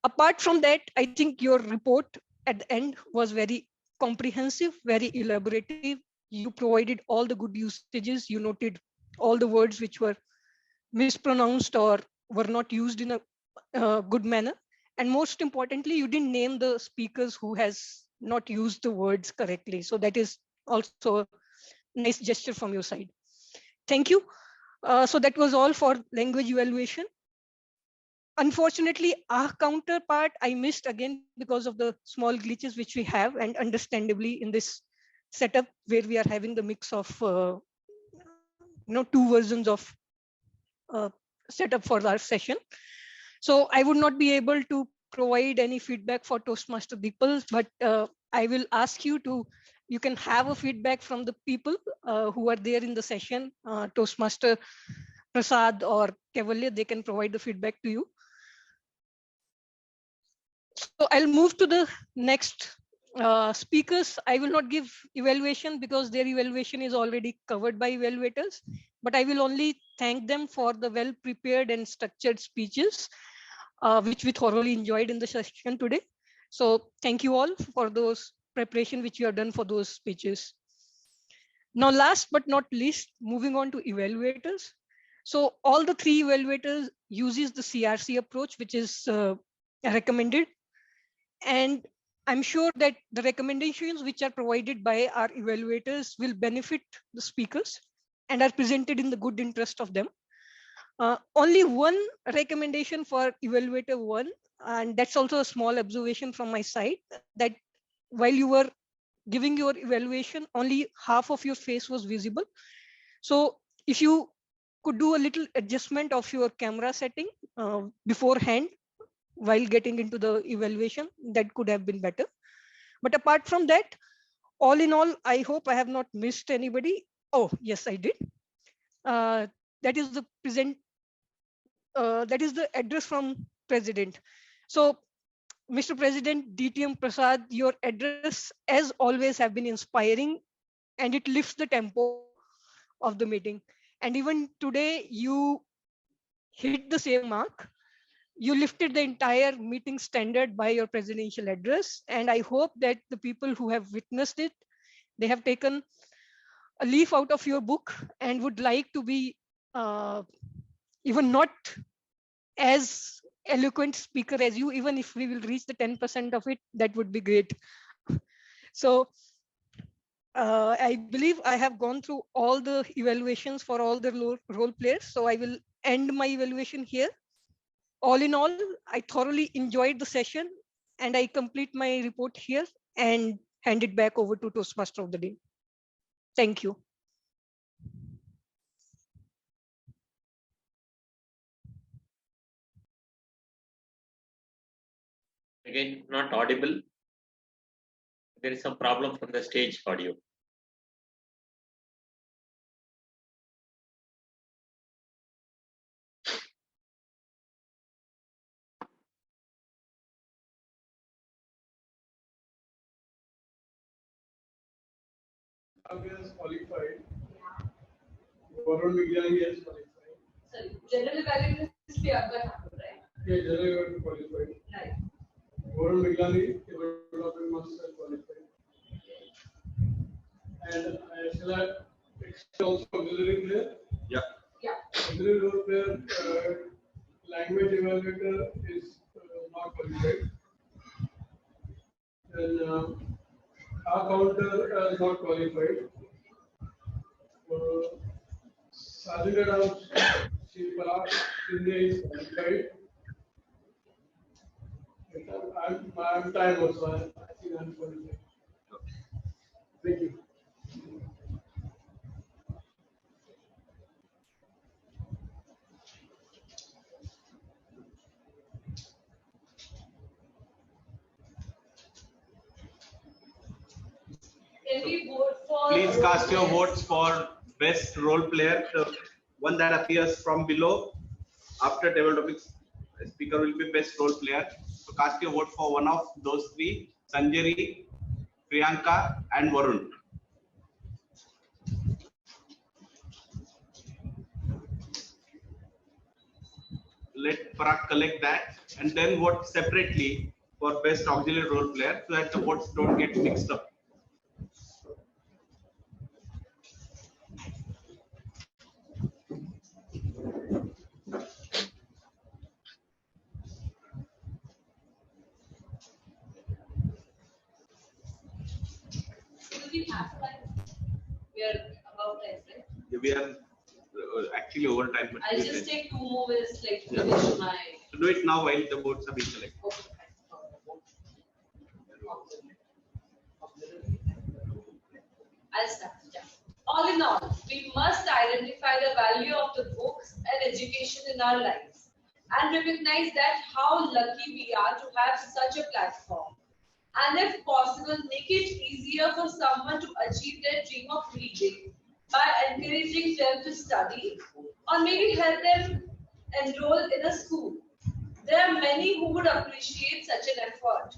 Apart from that, I think your report at the end was very comprehensive, very elaborative. You provided all the good usages. You noted all the words which were mispronounced or were not used in a good manner. And most importantly, you didn't name the speakers who has not used the words correctly. So that is also a nice gesture from your side. Thank you. So that was all for language evaluation. Unfortunately, our counterpart I missed again because of the small glitches which we have, and understandably in this setup where we are having the mix of two versions of setup for our session. So I would not be able to provide any feedback for Toastmaster people, but I will ask you to, you can have a feedback from the people who are there in the session, Toastmaster Prasad or Cavalier, they can provide the feedback to you. So I'll move to the next speakers. I will not give evaluation because their evaluation is already covered by evaluators, but I will only thank them for the well prepared and structured speeches, which we thoroughly enjoyed in the session today. So thank you all for those preparation which you have done for those speeches. Now, last but not least, moving on to evaluators. So all the three evaluators uses the CRC approach, which is recommended. And I'm sure that the recommendations which are provided by our evaluators will benefit the speakers and are presented in the good interest of them. Only one recommendation for evaluator one, and that's also a small observation from my side, that while you were giving your evaluation, only half of your face was visible. So if you could do a little adjustment of your camera setting beforehand while getting into the evaluation, that could have been better. But apart from that, all in all, I hope I have not missed anybody. Oh, yes, I did. that is the present, that is the address from President. So, Mr. President DTM Prasad, your address as always have been inspiring, and it lifts the tempo of the meeting. And even today, you hit the same mark. You lifted the entire meeting standard by your presidential address. And I hope that the people who have witnessed it, they have taken a leaf out of your book and would like to be even not as eloquent speaker as you. Even if we will reach the 10% of it, that would be great. So I believe I have gone through all the evaluations for all the role players. So I will end my evaluation here. All in all, I thoroughly enjoyed the session, and I complete my report here and hand it back over to Toastmaster of the Day. Thank you. Again, not audible. There is some problem from the stage audio. Has qualified. Varun Vigyani has qualified. Sorry, general evaluation is right? Yeah, general evaluation qualified. Right. Varun Vigyani, development master qualified. And shall I also auxiliary player? Yeah. Yeah. Auxiliary role player, language evaluator is not qualified. And counter is not qualified. Sergeant at Arms, Shilpa Shinde is qualified. I'm time also. I think I'm qualified. Thank you. Can we vote for? Please cast your votes for best role player, the one that appears from below. After developing speaker will be best role player. So cast your vote for one of those three: Sanjari, Priyanka, and Varun. Let Parag collect that and then vote separately for best auxiliary role player so that the votes don't get mixed up. Do we have time? We are about time, right? We are actually over time. But I'll just take 2 more minutes like to finish my. So do it now while the votes are being collected. Okay. I'll start. Yeah. All in all, we must identify the value of the books and education in our lives and recognize that how lucky we are to have such a platform. And if possible, make it easier for someone to achieve their dream of reading by encouraging them to study or maybe help them enroll in a school. There are many who would appreciate such an effort.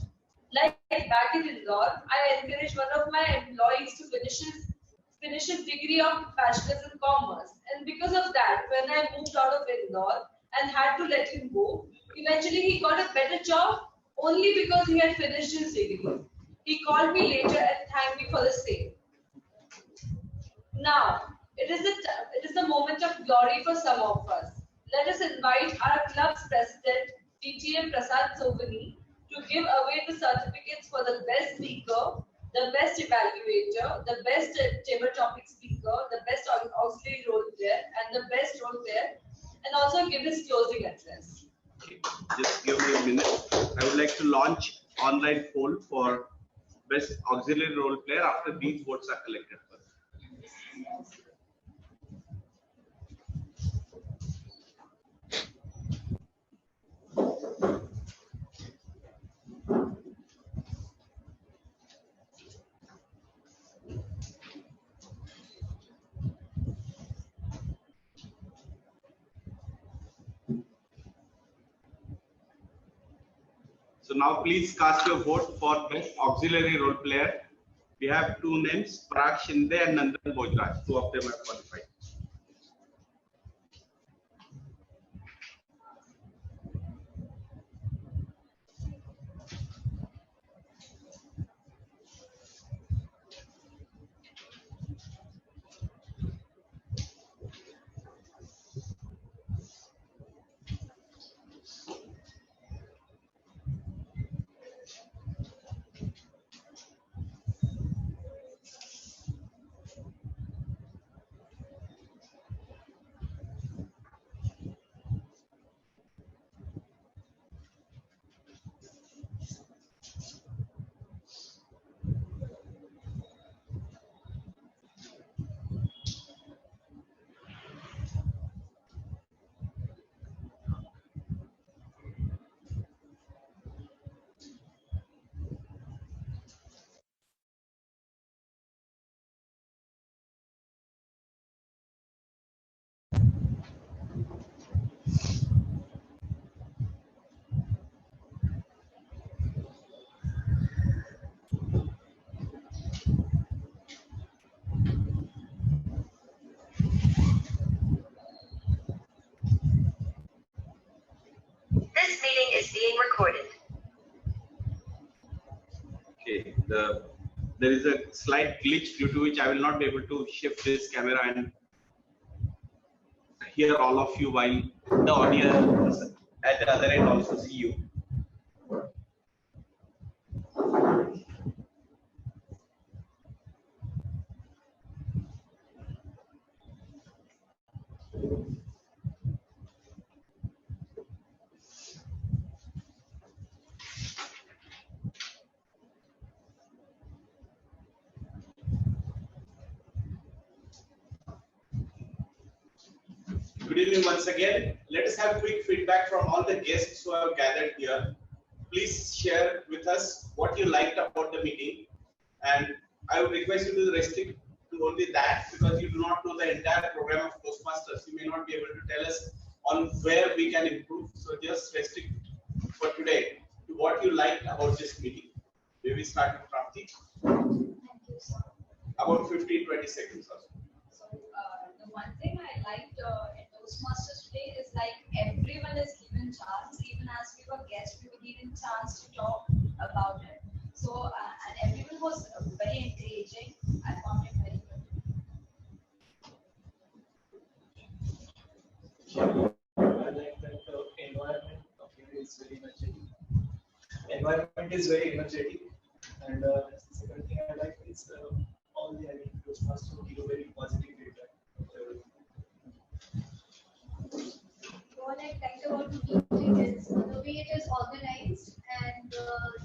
Like back in Indore, I encouraged one of my employees to finish his degree of bachelor's in commerce. And because of that, when I moved out of Indore and had to let him go, eventually he got a better job only because he had finished his degree. He called me later and thanked me for the same. Now, it is the moment of glory for some of us. Let us invite our club's president, DTM Prasad Sovani, to give away the certificates for the best speaker, the best evaluator, the best table topic speaker, the best auxiliary role player, and the best role player, and also give his closing address. Okay. Just give me a minute. I would like to launch online poll for best auxiliary role player after these votes are collected. now please cast your vote for best auxiliary role player. We have two names, Parag Shinde and Nandan Bojraj. Two of them are qualified. This meeting is being recorded. Okay, there is a slight glitch due to which I will not be able to shift this camera and hear all of you while the audience at the other end also see you. Good evening once again. Let us have quick feedback from all the guests who have gathered here. Please share with us what you liked about the meeting, and I would request you to restrict to only that, because you do not know the entire program of Toastmasters. You may not be able to tell us on where we can improve. So just restrict for today to what you liked about this meeting. Maybe start with Prapti. Thank you, sir. About 15-20 seconds or so. So the one thing I liked in Toastmasters today is like everyone is given chance, even as we were guests, we were given chance to talk about it. So and everyone was very encouraging. I found it very good. I like that the environment of here is very energetic. Environment is very energetic, and the second thing I like is all the Toastmasters give a very positive feedback. What I liked about the meeting is the way it is organized and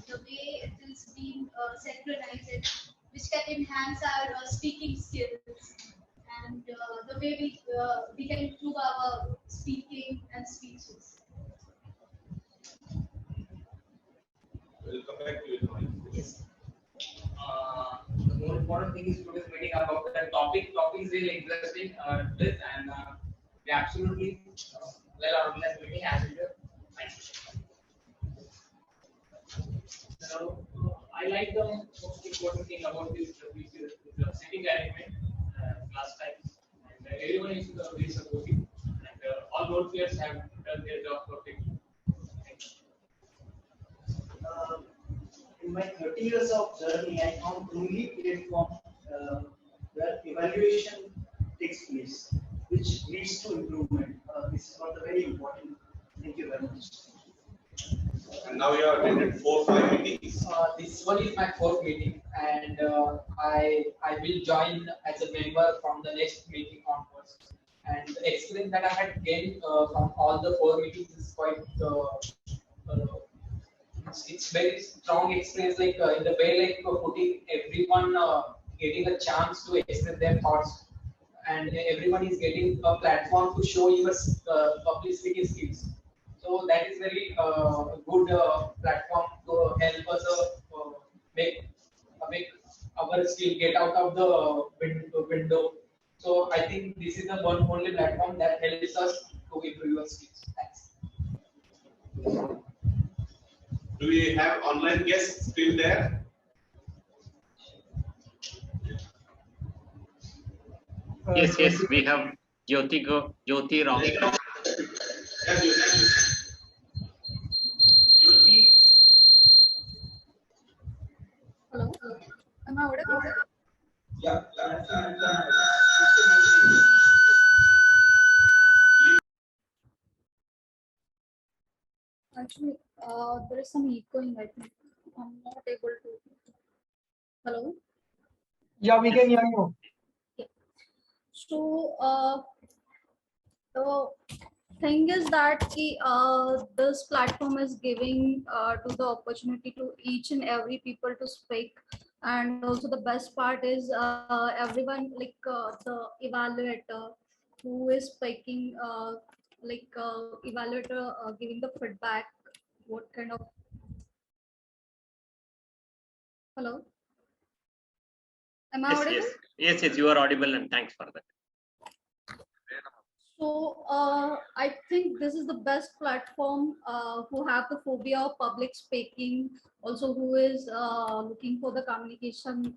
the way it is being synchronized, which can enhance our speaking skills, and the way we can improve our speaking and speeches. We'll come back to you. Yes. The more important thing is today's meeting about the topic. Topic is really interesting, and we absolutely well organized meeting as usual. Thank you. So I like the most important thing about this the sitting arrangement last time, and everyone is very supportive, and all role players have done their job perfectly. In my 30 years of journey, I found only platform where evaluation takes place, which leads to improvement. This is not very important. Thank you very much. And now you have attended 4 or 5 meetings. This one is my 4th meeting, and I will join as a member from the next meeting onwards. And the experience that I had gained from all the 4 meetings is quite it's very strong experience, like in the way like putting everyone getting a chance to express their thoughts, and everyone is getting a platform to show your public speaking skills. So that is very good platform to help us make our skill get out of the window. So I think this is the one only platform that helps us to improve your skills. Thanks. Do we have online guests still there? Yes, we have Jyoti Ram. Hello, am I audible? Yeah. Actually, there is some echoing, I think. I'm not able to. Hello? Yeah, we can hear you. Yeah. So, the thing is that this platform is giving to the opportunity to each and every people to speak. And also the best part is everyone, like the evaluator who is speaking, evaluator giving the feedback, what kind of. Hello, am I audible? Yes, you are audible, and thanks for that. So I think this is the best platform who have the phobia of public speaking, also who is looking for the communication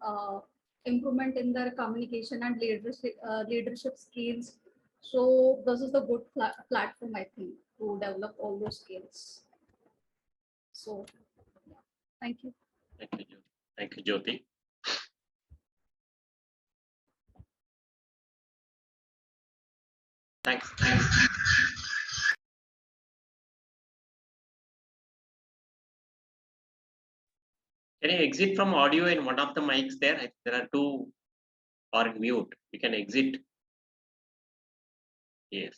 improvement in their communication and leadership skills. So this is the good platform, I think, to develop all those skills. So yeah. Thank you. Thank you, Jyoti. Thanks. Can you exit from audio in one of the mics there? There are two or mute. You can exit. Yes.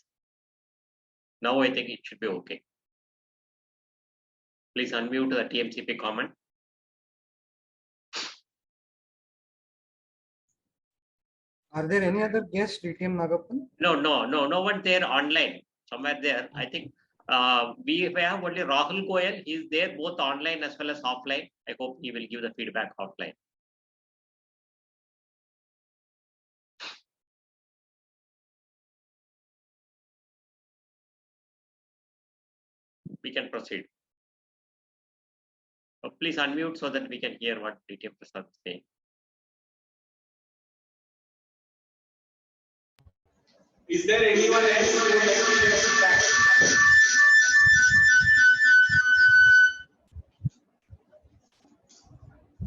Now I think it should be okay. Please unmute the TMCP comment. Are there any other guests, DTM Nagappan? No one there online. Somewhere there. I think we have only Rahul Goyal. He is there both online as well as offline. I hope he will give the feedback offline. We can proceed. Please unmute so that we can hear what DTM Prasad is saying. Is there anyone else who would like to give feedback?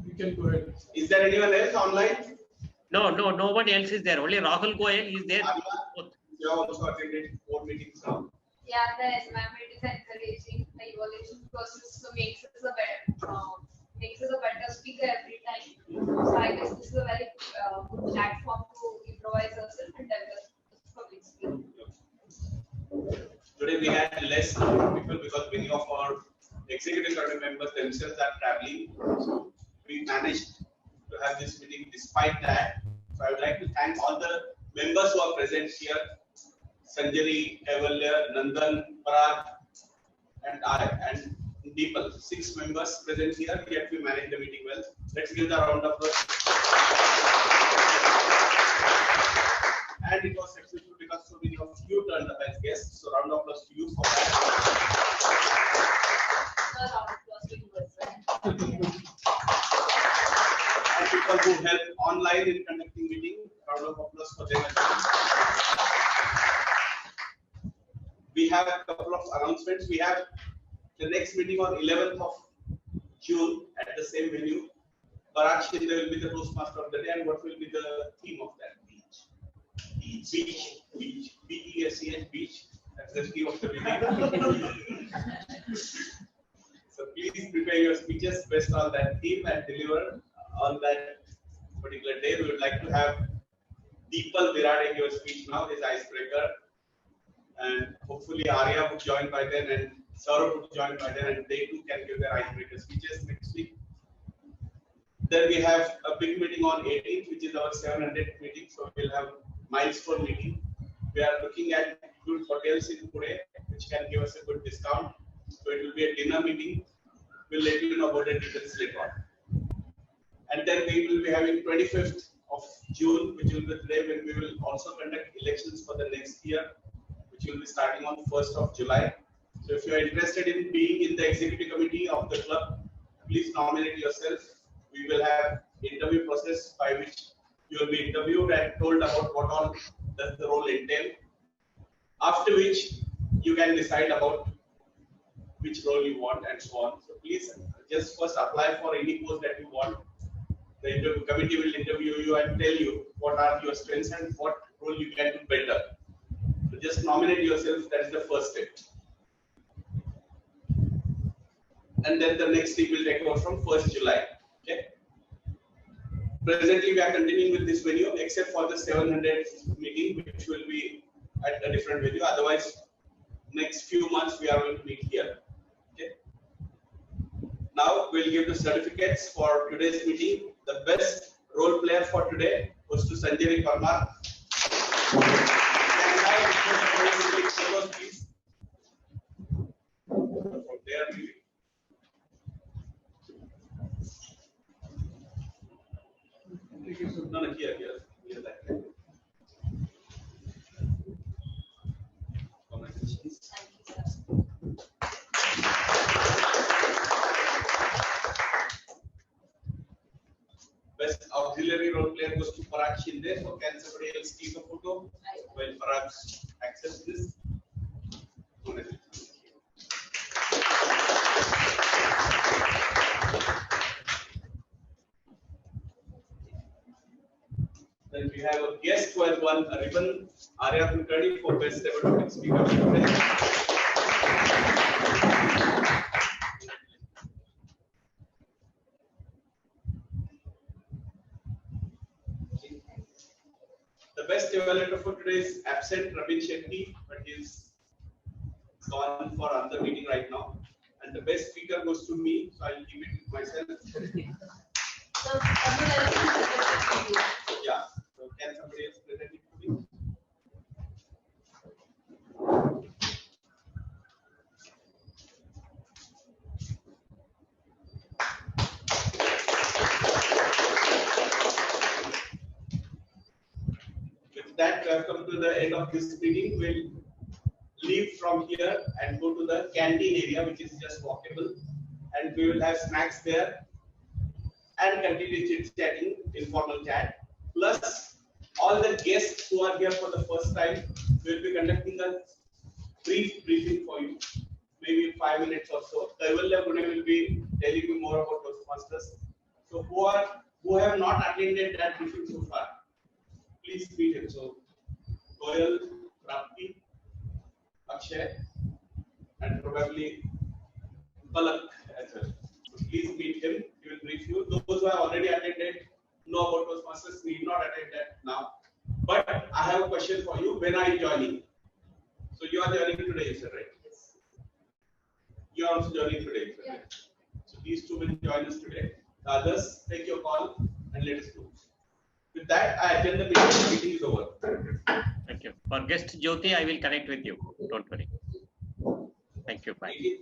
You can go ahead. Is there anyone else online? No one else is there. Only Rahul Goyal is there. You have also attended 4 meetings now. Yeah, the environment is encouraging the evaluation process, so makes us a better speaker every time. So I guess this is a very good platform to improvise ourselves and develop public speaking. Today we had less number of people because many of our executive committee members themselves are traveling. So we managed to have this meeting despite that. So I would like to thank all the members who are present here. Sanjari, Kaivalya, Nandan, Parag, and I, and Deepal, 6 members present here, yet we managed the meeting well. Let's give the round of applause. And it was successful because so many of you turned up as guests, so round of applause to you for that. And people who helped online in conducting meeting, round of applause for them as well. We have a couple of announcements. We have the next meeting on 11th of June at the same venue. Parag Shinde will be the Toastmaster of the day, and what will be the theme of that? Beach. B-E-S-E-H, beach. That's the theme of the meeting. So please prepare your speeches based on that theme and deliver on that particular day. We would like to have Deepal Virade give a speech now, his icebreaker. And hopefully Arya would join by then, and Saurabh would join by then, and they too can give their icebreaker speeches next week. Then we have a big meeting on 18th, which is our 700th meeting. So we'll have milestone meeting. We are looking at good hotels in Pune, which can give us a good discount. So it will be a dinner meeting. We'll let you know about the details later on. And then we will be having 25th of June, which will be the day when we will also conduct elections for the next year, which will be starting on 1st of July. So So if you are interested in being in the executive committee of the club, please nominate yourself. We will have interview process by which you will be interviewed and told about what all does the role entail. After which you can decide about which role you want and so on. So please just first apply for any post that you want. The interview committee will interview you and tell you what are your strengths and what role you can do better. So just nominate yourself. That is the first step. And then the next step will take over from 1st July. Okay. Presently, we are continuing with this venue, except for the 700 meeting, which will be at a different venue. Otherwise, next few months we are going to meet here. Okay. Now we'll give the certificates for today's meeting. The best role player for today goes to Sanjay Parmar. Please. There, please. No, here, that. Congratulations. Best auxiliary role player goes to Parag Shinde. So can somebody else take a photo while Parag accepts this? Then we have a guest who has won a ribbon, Arya Kulkarni, for best ever topic speaker. The best evaluator for today is absent Rabin Shetty, but he's gone for another meeting right now. And the best speaker goes to me, so I'll keep it to myself. Yeah. So can somebody else present it to me? With that, we have come to the end of this meeting. We'll leave from here and go to the canteen area, which is just walkable, and we will have snacks there and continue chit-chatting, informal chat. Plus, all the guests who are here for the first time, we will be conducting a brief briefing for you, maybe 5 minutes or so. Kailash will be telling you more about Toastmasters. So, who have not attended that briefing so far, please meet him. So, Goyal, Prapti, Akshay, and probably Palak as well. So please meet him. He will brief you. Those who have already attended know about Toastmasters, need not attend that now. But I have a question for you. When are you joining? So you are joining today, sir, right? Yes. You are also joining today, sir. Yeah. So these two will join us today. The others, take your call and let us know. With that, I attend the meeting. The meeting is over. Thank you. For guest Jyoti, I will connect with you. Don't worry. Thank you. Bye.